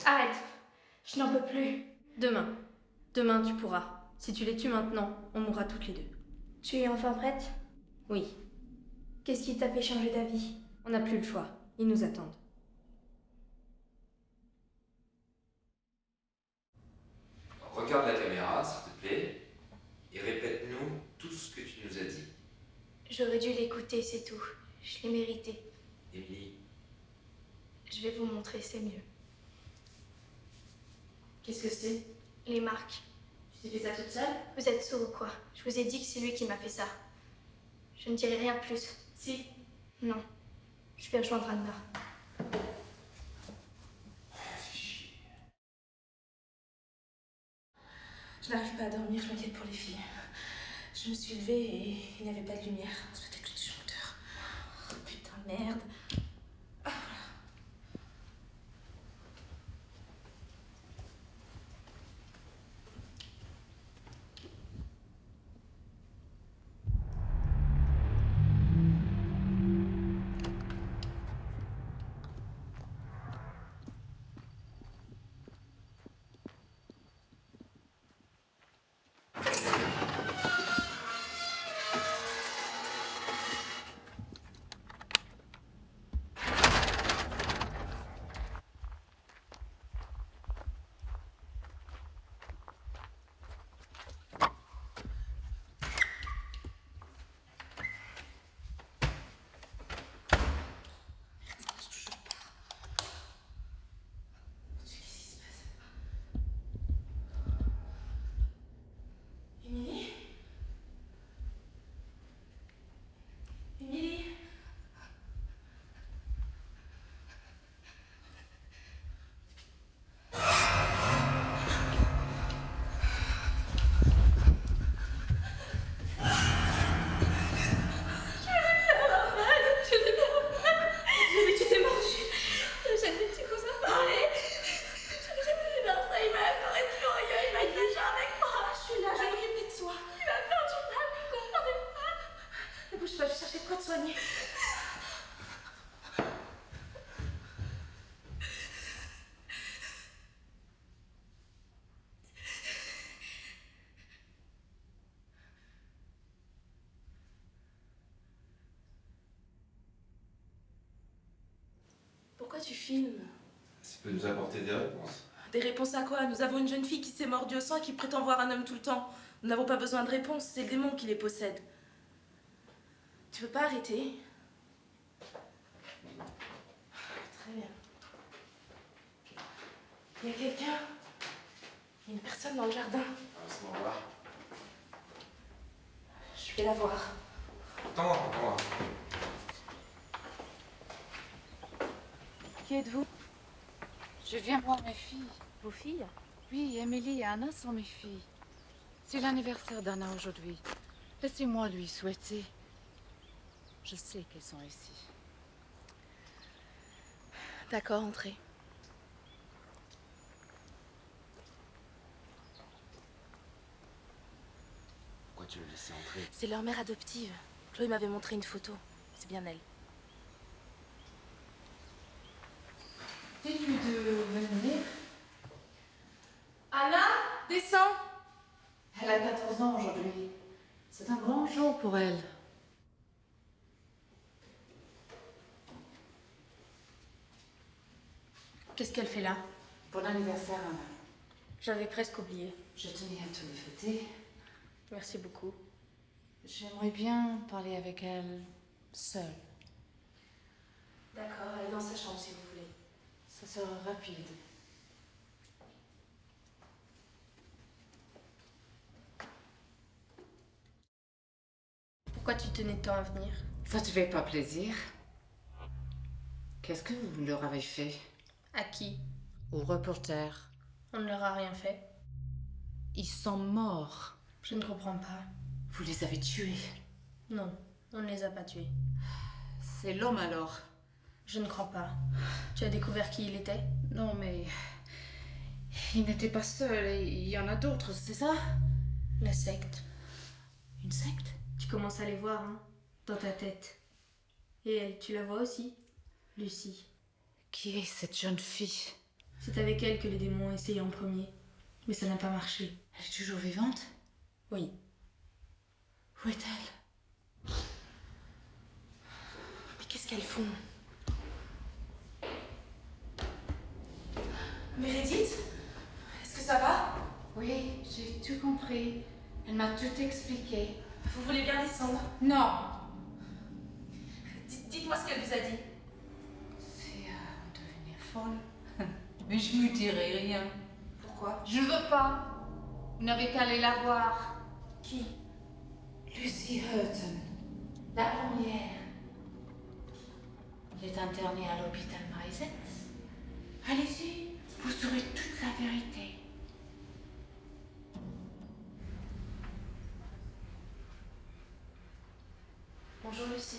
Arrête. Je n'en peux plus. Demain. Demain, tu pourras. Si tu les tues maintenant, on mourra toutes les deux. Tu es enfin prête? Oui. Qu'est-ce qui t'a fait changer d'avis? On n'a plus le choix. Ils nous attendent. Regarde la caméra, s'il te plaît, et répète-nous tout ce que tu nous as dit. J'aurais dû l'écouter, c'est tout. Je l'ai mérité. Émilie. Je vais vous montrer, c'est mieux. Qu'est-ce que c'est? Les marques. Tu t'es fait ça toute seule? Vous êtes sourd ou quoi? Je vous ai dit que c'est lui qui m'a fait ça. Je ne dirai rien de plus. Si. Non. Je vais rejoindre Anna. Je n'arrive pas à dormir, je m'inquiète pour les filles. Je me suis levée et il n'y avait pas de lumière. C'était que le disjoncteur. Oh, putain, merde. Ah, voilà. tu filmes? Ça peut nous apporter des réponses. Des réponses à quoi? Nous avons une jeune fille qui s'est mordue au sang et qui prétend voir un homme tout le temps. Nous n'avons pas besoin de réponses, c'est le démon qui les possède. Tu veux pas arrêter? Très bien. Il y a quelqu'un? Il y a une personne dans le jardin. À ce moment-là. Je vais la voir. Attends-moi. Qui êtes-vous? Je viens voir mes filles. Vos filles? Oui, Émilie et Anna sont mes filles. C'est l'anniversaire d'Anna aujourd'hui. Laissez-moi lui souhaiter. Je sais qu'elles sont ici. D'accord, entrez. Pourquoi tu veux laisser entrer? C'est leur mère adoptive. Chloé m'avait montré une photo. C'est bien elle. Dites-lui de venir. Anna, descends! Elle a 14 ans aujourd'hui. C'est un grand jour pour elle. Qu'est-ce qu'elle fait là? Bon anniversaire, Anna. J'avais presque oublié. Je tenais à te le fêter. Merci beaucoup. J'aimerais bien parler avec elle seule. D'accord, elle est dans sa chambre si vous voulez. Ça sera rapide. Pourquoi tu tenais tant à venir? Ça te fait pas plaisir? Qu'est-ce que vous leur avez fait? À qui? Aux reporters. On ne leur a rien fait. Ils sont morts. Je ne comprends pas. Vous les avez tués. Non, on ne les a pas tués. C'est l'homme alors? Je ne crois pas. Tu as découvert qui il était? Non, mais... il n'était pas seul, il y en a d'autres, c'est ça? La secte. Une secte? Tu commences à les voir, hein, dans ta tête. Et elle, tu la vois aussi? Lucie. Qui est cette jeune fille? C'est avec elle que les démons ont essayé en premier. Mais ça n'a pas marché. Elle est toujours vivante? Oui. Où est-elle? Mais qu'est-ce qu'elles font? Meredith? Est-ce que ça va? Oui, j'ai tout compris. Elle m'a tout expliqué. Vous voulez bien descendre? Non. Dites-moi ce qu'elle vous a dit. C'est à devenir folle. Mais je ne dirai rien. Pourquoi? Je veux pas. Vous n'avez qu'à aller la voir. Qui? Lucy Hutton. La première. Elle est internée à l'hôpital Maïset. Allez-y, vous saurez toute la vérité. Bonjour Lucie.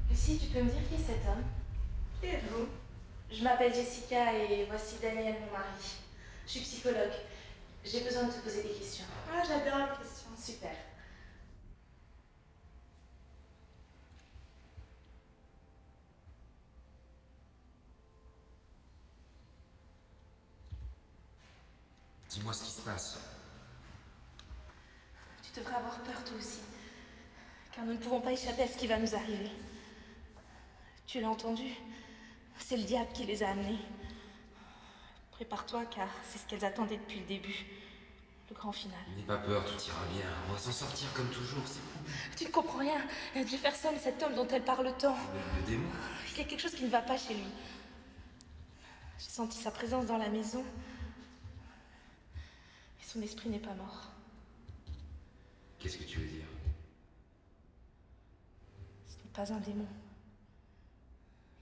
Lucie, tu peux me dire qui est cet homme? Qui êtes-vous? Je m'appelle Jessica et voici Daniel, mon mari. Je suis psychologue. J'ai besoin de te poser des questions. Ah, j'adore les questions. Super. Dis-moi ce qui se passe. Tu devrais avoir peur toi aussi. Car nous ne pouvons pas échapper à ce qui va nous arriver. Tu l'as entendu? C'est le diable qui les a amenés. Prépare-toi car c'est ce qu'elles attendaient depuis le début. Le grand final. N'aie pas peur, tout ira bien. On va s'en sortir comme toujours, c'est bon. Tu ne comprends rien. Jefferson, cet homme dont elle parle tant. Le démon? Il y a quelque chose qui ne va pas chez lui. J'ai senti sa présence dans la maison. Et son esprit n'est pas mort. Qu'est-ce que tu veux dire? Ce n'est pas un démon.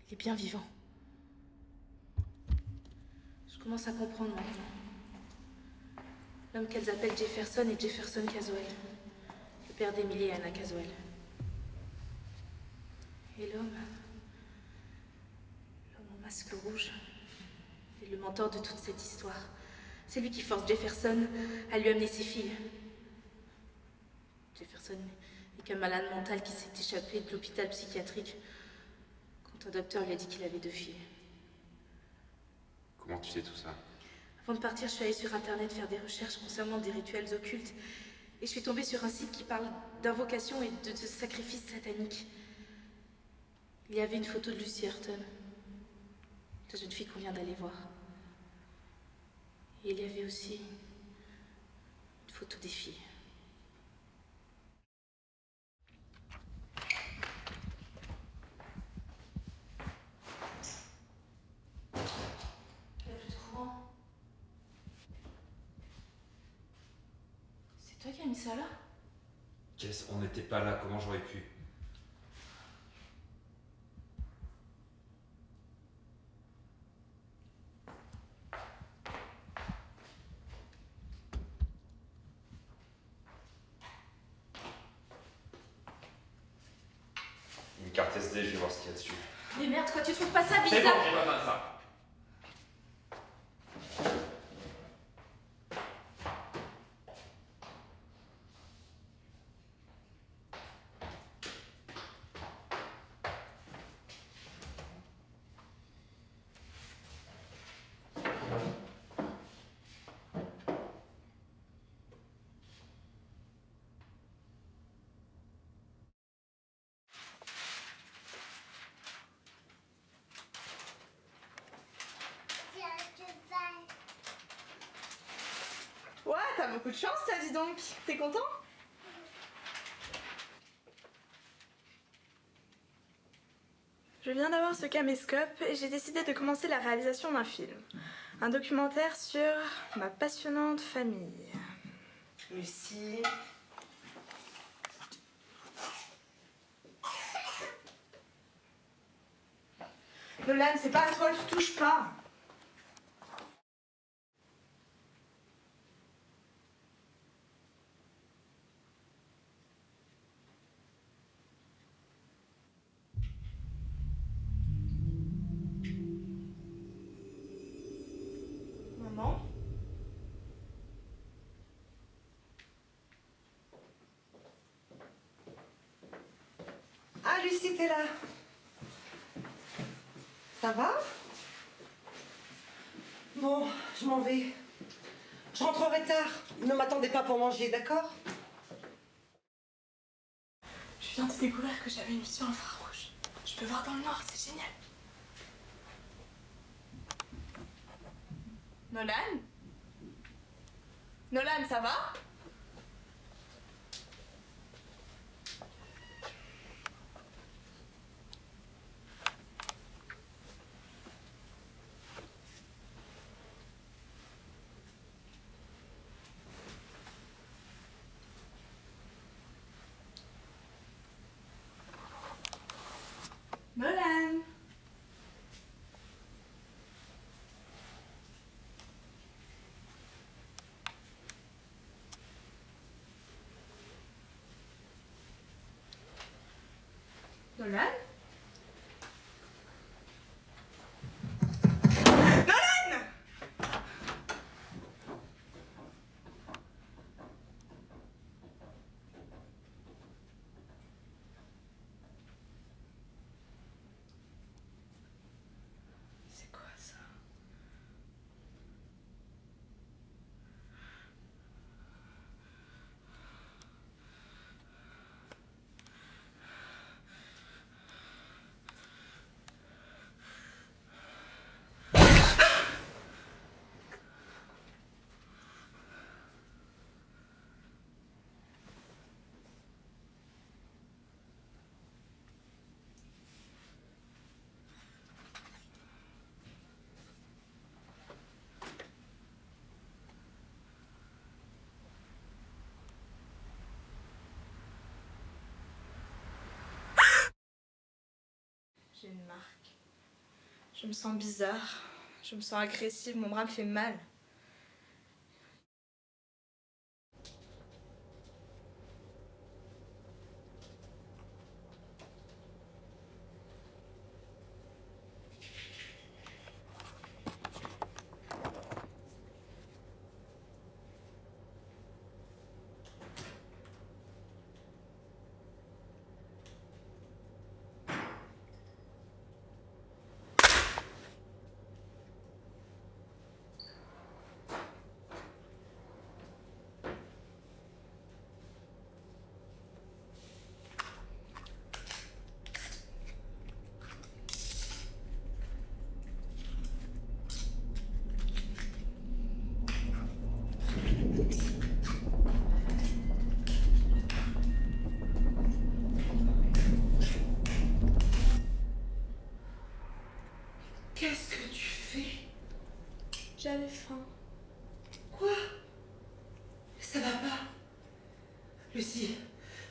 Il est bien vivant. Je commence à comprendre maintenant. L'homme qu'elles appellent Jefferson est Jefferson Caswell, le père d'Emily et Anna Caswell. Et l'homme au masque rouge, est le mentor de toute cette histoire. C'est lui qui force Jefferson à lui amener ses filles. Jefferson n'est qu'un malade mental qui s'est échappé de l'hôpital psychiatrique quand un docteur lui a dit qu'il avait 2 filles. Comment tu sais tout ça? Avant de partir, je suis allée sur internet faire des recherches concernant des rituels occultes. Et je suis tombée sur un site qui parle d'invocation et de sacrifices sataniques. Il y avait une photo de Lucy Hurton, la jeune fille qu'on vient d'aller voir. Et il y avait aussi une photo des filles. Il n'y a plus de courant. C'est toi qui as mis ça là? Jess, on n'était pas là, comment j'aurais pu? Une carte SD, je vais voir ce qu'il y a dessus. Mais merde, quoi, tu trouves pas ça bizarre? C'est bon, j'ai pas besoin de ça. Ouais, t'as beaucoup de chance, ça, dis donc. T'es content? Je viens d'avoir ce caméscope et j'ai décidé de commencer la réalisation d'un film. Un documentaire sur ma passionnante famille. Lucie. Nolan, c'est pas à toi, tu touches pas. Maman? Ah, Lucie, t'es là. Ça va? Bon, je m'en vais. Je rentrerai tard. Ne m'attendez pas pour manger, d'accord? Je viens de découvrir que j'avais une vision infrarouge. Je peux voir dans le noir, c'est génial. Nolan? Nolan, ça va? Nolan? Nolan? Nolan! C'est quoi ça? J'ai une marque. Je me sens bizarre. Je me sens agressive. Mon bras me fait mal. Qu'est-ce que tu fais? J'avais faim. Quoi? Ça va pas? Lucie,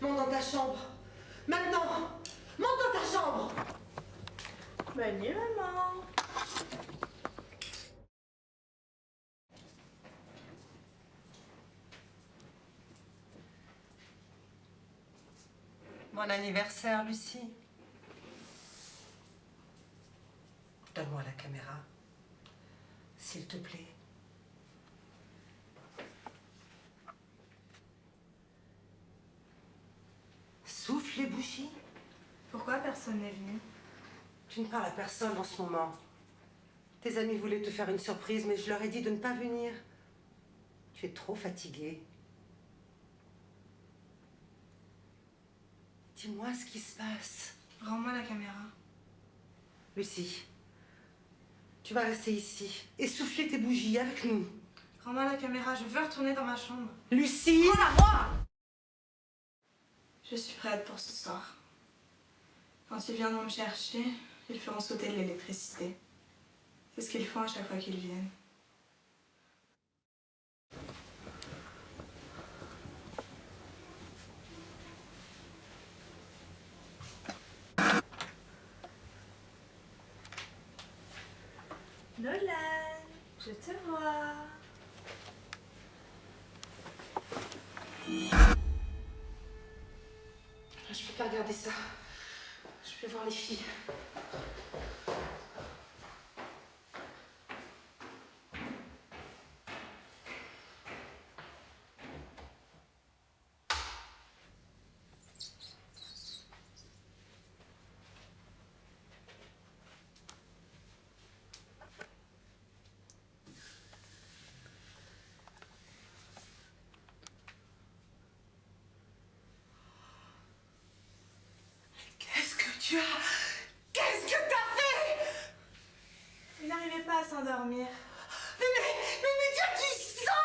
monte dans ta chambre. Maintenant! Monte dans ta chambre! Bonne nuit, maman. Bon anniversaire, Lucie. Donne-moi la caméra, s'il te plaît. Souffle les bougies. Pourquoi personne n'est venu? Tu ne parles à personne en ce moment. Tes amis voulaient te faire une surprise, mais je leur ai dit de ne pas venir. Tu es trop fatiguée. Dis-moi ce qui se passe. Rends-moi la caméra. Lucie, tu vas rester ici et souffler tes bougies avec nous. Rends-moi la caméra, je veux retourner dans ma chambre. Lucie! Rends-la moi! Je suis prête pour ce soir. Quand ils viendront me chercher, ils feront sauter de l'électricité. C'est ce qu'ils font à chaque fois qu'ils viennent. Nolan, je te vois. Je peux pas regarder ça. Je peux voir les filles. Qu'est-ce que tu as? Qu'est-ce que t'as fait? Il n'arrivait pas à s'endormir. Mais tu as du sang!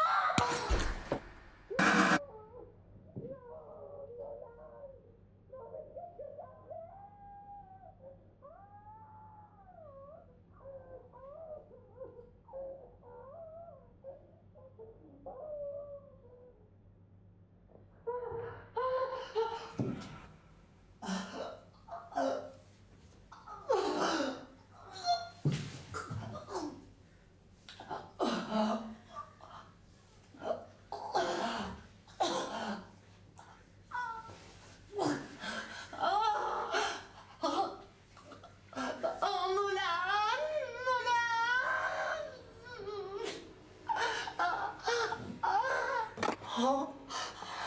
Oh,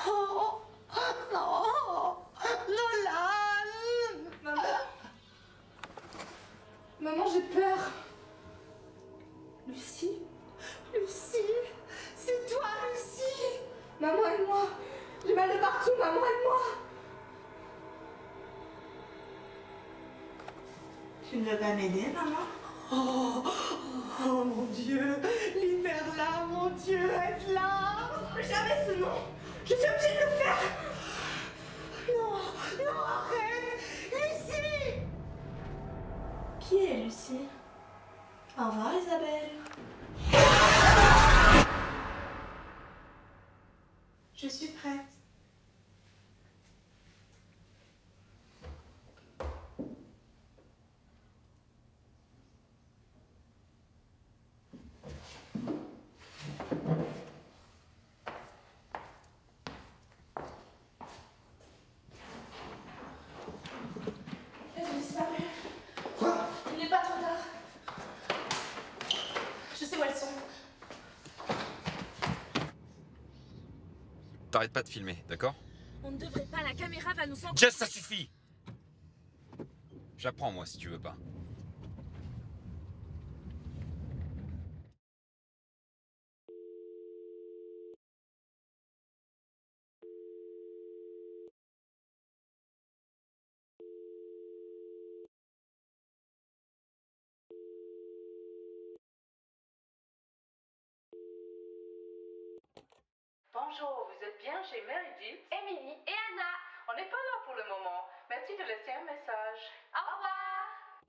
oh, non, Nolan! Maman, j'ai peur. Lucie? Lucie? C'est toi, Lucie? Maman, aide-moi. J'ai mal de partout, maman, aide-moi. Tu ne veux pas m'aider, maman? Oh, oh mon Dieu, libère-la, mon Dieu, aide-la! Jamais ce nom! Je suis obligée de le faire! Non, non, arrête! Lucie! Qui est Lucie? Au revoir, Isabelle. Je suis prête. Elles ont disparu. Quoi? Il n'est pas trop tard. Je sais où elles sont. T'arrêtes pas de filmer, d'accord? On ne devrait pas, la caméra va nous en... Jess, ça suffit! J'apprends, moi, si tu veux pas. Bonjour, vous êtes bien chez Meredith, Émilie et Anna. On n'est pas là pour le moment. Merci de laisser un message. Au revoir.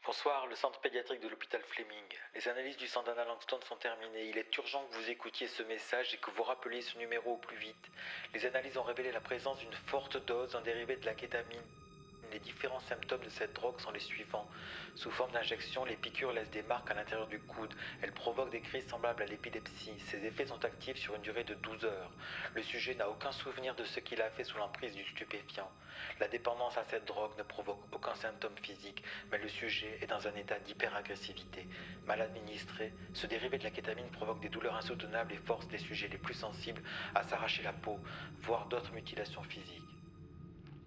Pour Bonsoir, le centre pédiatrique de l'hôpital Fleming. Les analyses du sang d'Anna Langston sont terminées. Il est urgent que vous écoutiez ce message et que vous rappeliez ce numéro au plus vite. Les analyses ont révélé la présence d'une forte dose en dérivé de la kétamine. Les différents symptômes de cette drogue sont les suivants. Sous forme d'injection, les piqûres laissent des marques à l'intérieur du coude. Elles provoquent des crises semblables à l'épilepsie. Ces effets sont actifs sur une durée de 12 heures. Le sujet n'a aucun souvenir de ce qu'il a fait sous l'emprise du stupéfiant. La dépendance à cette drogue ne provoque aucun symptôme physique, mais le sujet est dans un état d'hyperagressivité. Mal administré, ce dérivé de la kétamine provoque des douleurs insoutenables et force les sujets les plus sensibles à s'arracher la peau, voire d'autres mutilations physiques.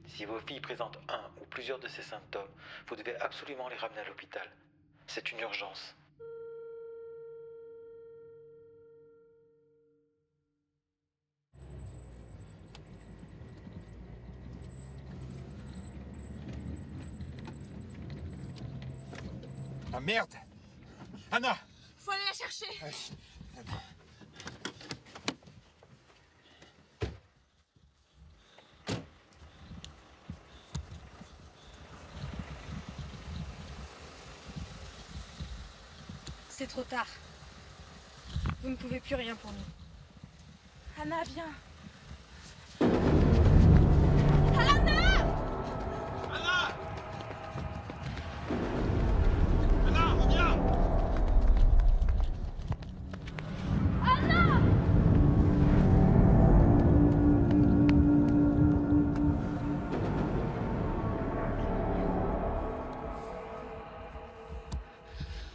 Si vos filles présentent un ou plusieurs de ces symptômes, vous devez absolument les ramener à l'hôpital. C'est une urgence. Ah merde! Anna! Faut aller la chercher! C'est trop tard. Vous ne pouvez plus rien pour nous. Anna, viens. Anna! Anna! Anna, reviens! Anna!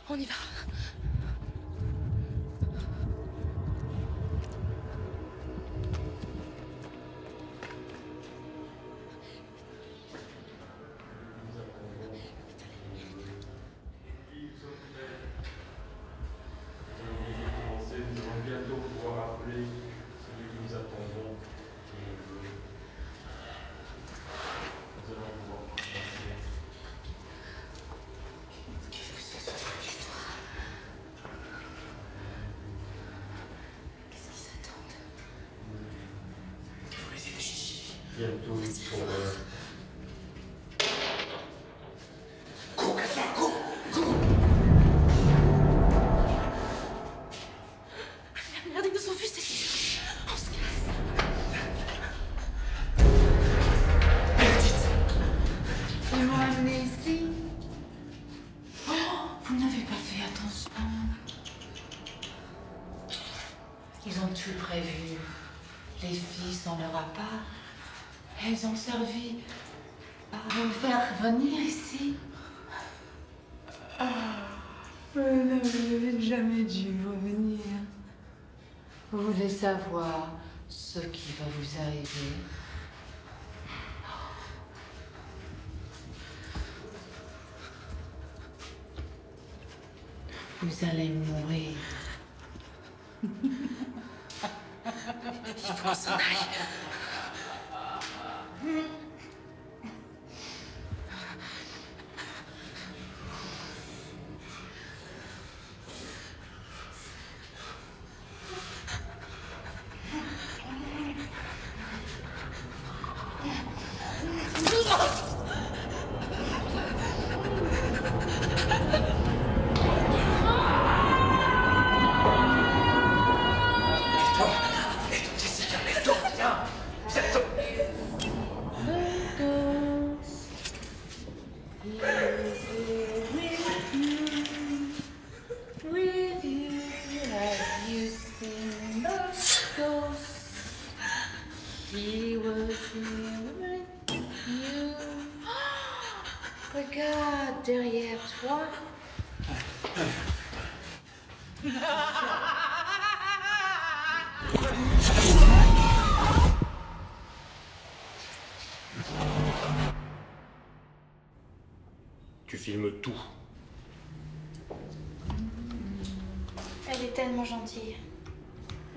On y va. Bientôt, pour Cours, Katia, cours! Cours! Merde, ils nous ont vus, c'est... On se casse. Meredith! Ils m'ont amené ici. Oh, vous n'avez pas fait attention. Ils ont tout prévu. Les filles sont leur appart. Elles ont servi à vous faire venir ici. Vous n'avez jamais dû revenir. Vous voulez savoir ce qui va vous arriver? Vous allez mourir. Il faut qu'on s'en aille. Regarde derrière toi. Tu filmes tout. Elle est tellement gentille.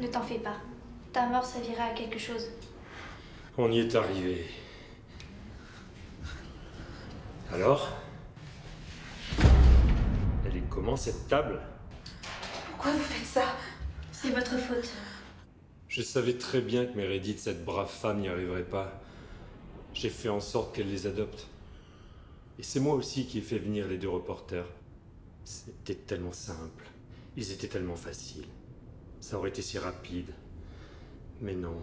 Ne t'en fais pas. Ta mort servira à quelque chose. On y est arrivé. Alors? Elle est comment cette table? Pourquoi vous faites ça? C'est votre faute. Je savais très bien que Meredith, cette brave femme, n'y arriverait pas. J'ai fait en sorte qu'elle les adopte. Et c'est moi aussi qui ai fait venir les 2 reporters. C'était tellement simple. Ils étaient tellement faciles. Ça aurait été si rapide. Mais non,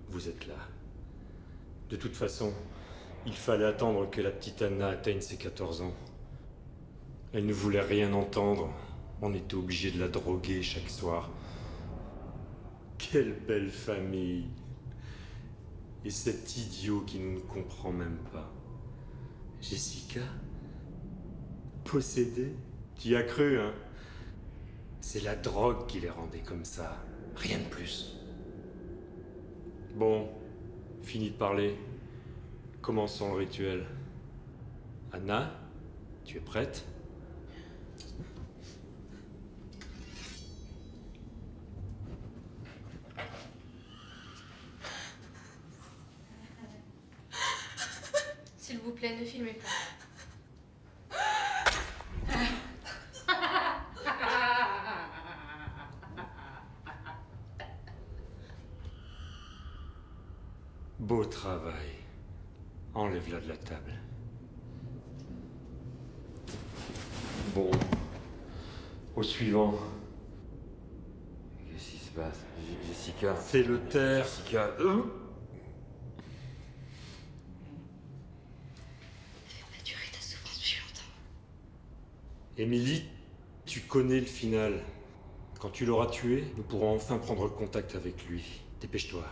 vous êtes là. De toute façon, il fallait attendre que la petite Anna atteigne ses 14 ans. Elle ne voulait rien entendre. On était obligé de la droguer chaque soir. Quelle belle famille! Et cet idiot qui ne comprend même pas. Jessica? Possédée? Tu y as cru, hein? C'est la drogue qui les rendait comme ça. Rien de plus. Bon, fini de parler. Commençons le rituel. Anna, tu es prête? S'il vous plaît, ne filmez pas. Beau travail. Enlève-la de la table. Bon. Au suivant. Qu'est-ce qui se passe? Jessica. Fais-le taire. Jessica. Émilie, tu connais le final. Quand tu l'auras tué, nous pourrons enfin prendre contact avec lui. Dépêche-toi.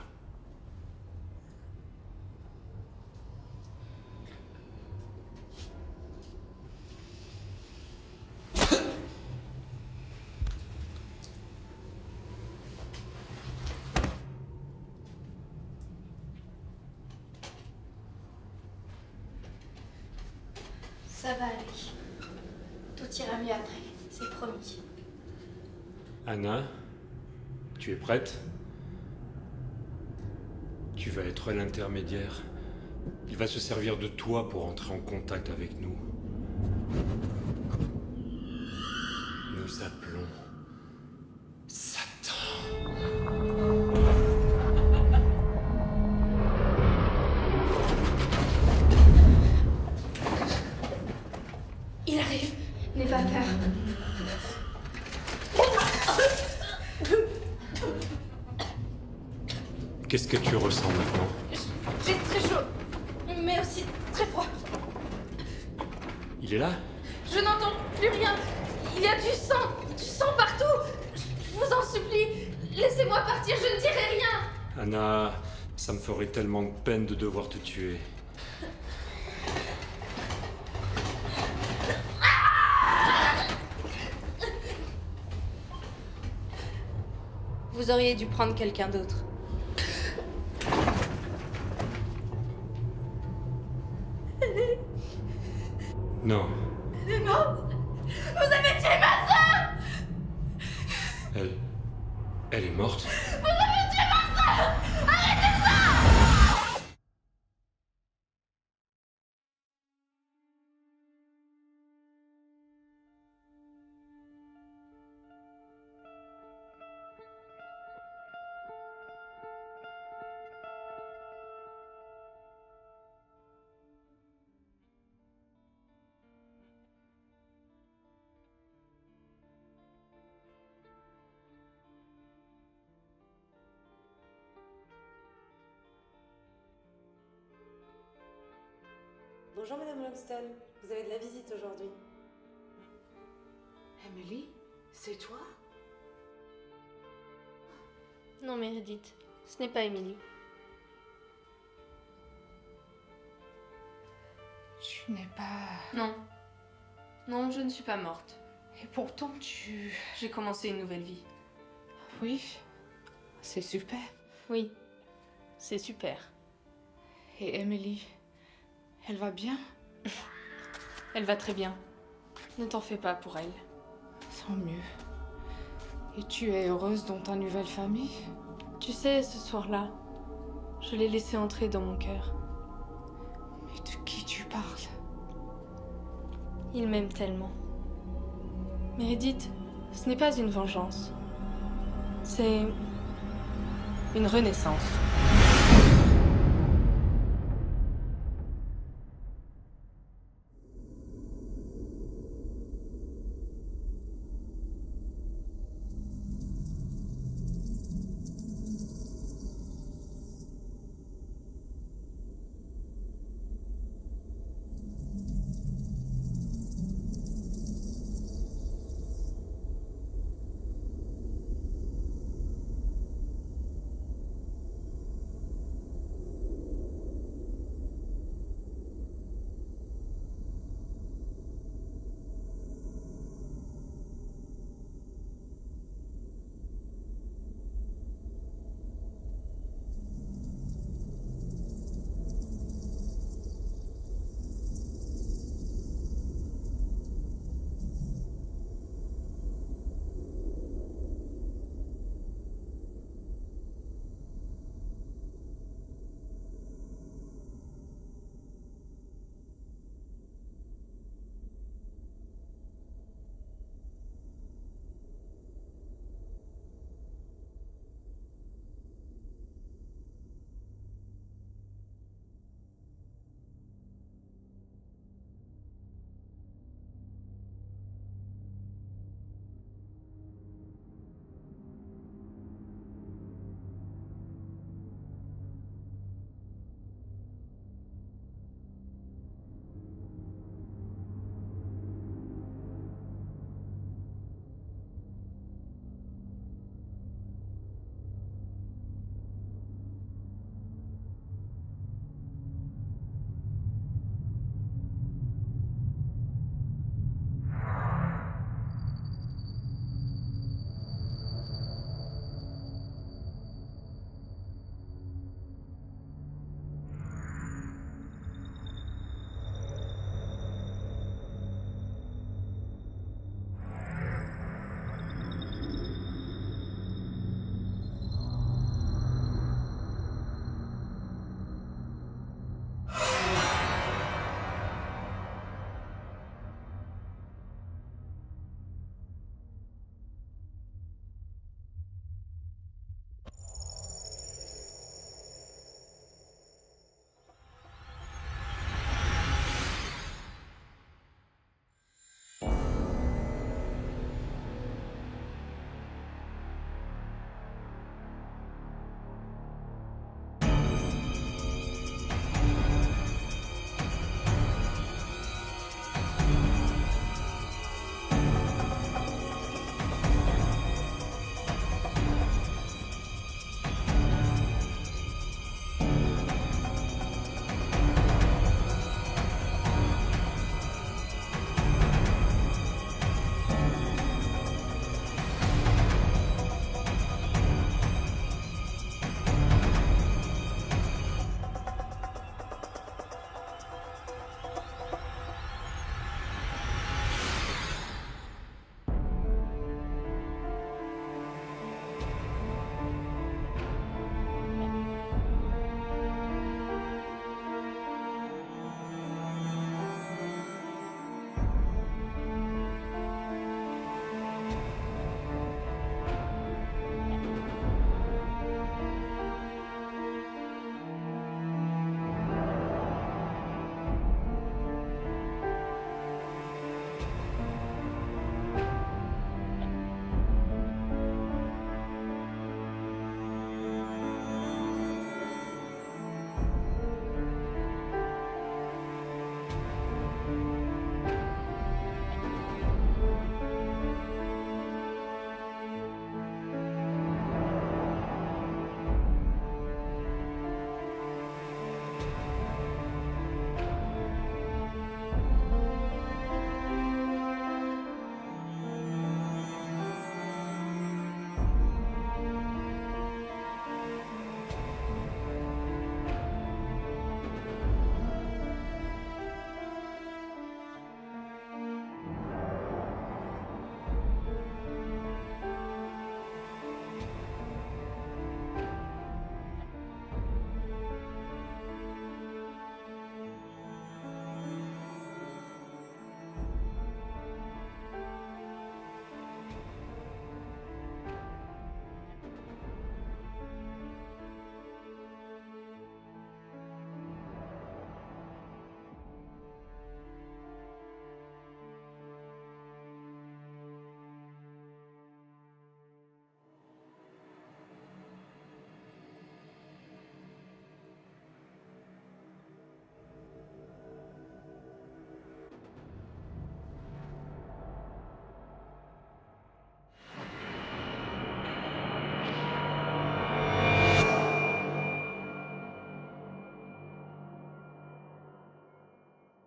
Ça va aller. Tout ira mieux après, c'est promis. Anna, tu es prête? Tu vas être l'intermédiaire. Il va se servir de toi pour entrer en contact avec nous. Nous appelons Satan. Il arrive, n'aie pas peur. Qu'est-ce que tu ressens maintenant? J'ai très chaud, mais aussi très froid. Il est là? Je n'entends plus rien. Il y a du sang partout. Je vous en supplie, laissez-moi partir, je ne dirai rien. Anna, ça me ferait tellement de peine de devoir te tuer. Vous auriez dû prendre quelqu'un d'autre. Non. Non, vous avez tué ma sœur. Elle est morte? Vous avez tué ma sœur. Arrêtez ça. Bonjour Madame Longston, vous avez de la visite aujourd'hui. Emily, c'est toi? Non, Meredith, ce n'est pas Emily. Tu n'es pas... Non. Non, je ne suis pas morte. Et pourtant tu... J'ai commencé une nouvelle vie. Oui, c'est super. Oui, c'est super. Et Emily, elle va bien? Elle va très bien. Ne t'en fais pas pour elle. Tant mieux. Et tu es heureuse dans ta nouvelle famille? Tu sais, ce soir-là, je l'ai laissée entrer dans mon cœur. Mais de qui tu parles? Il m'aime tellement. Meredith, ce n'est pas une vengeance. C'est une renaissance.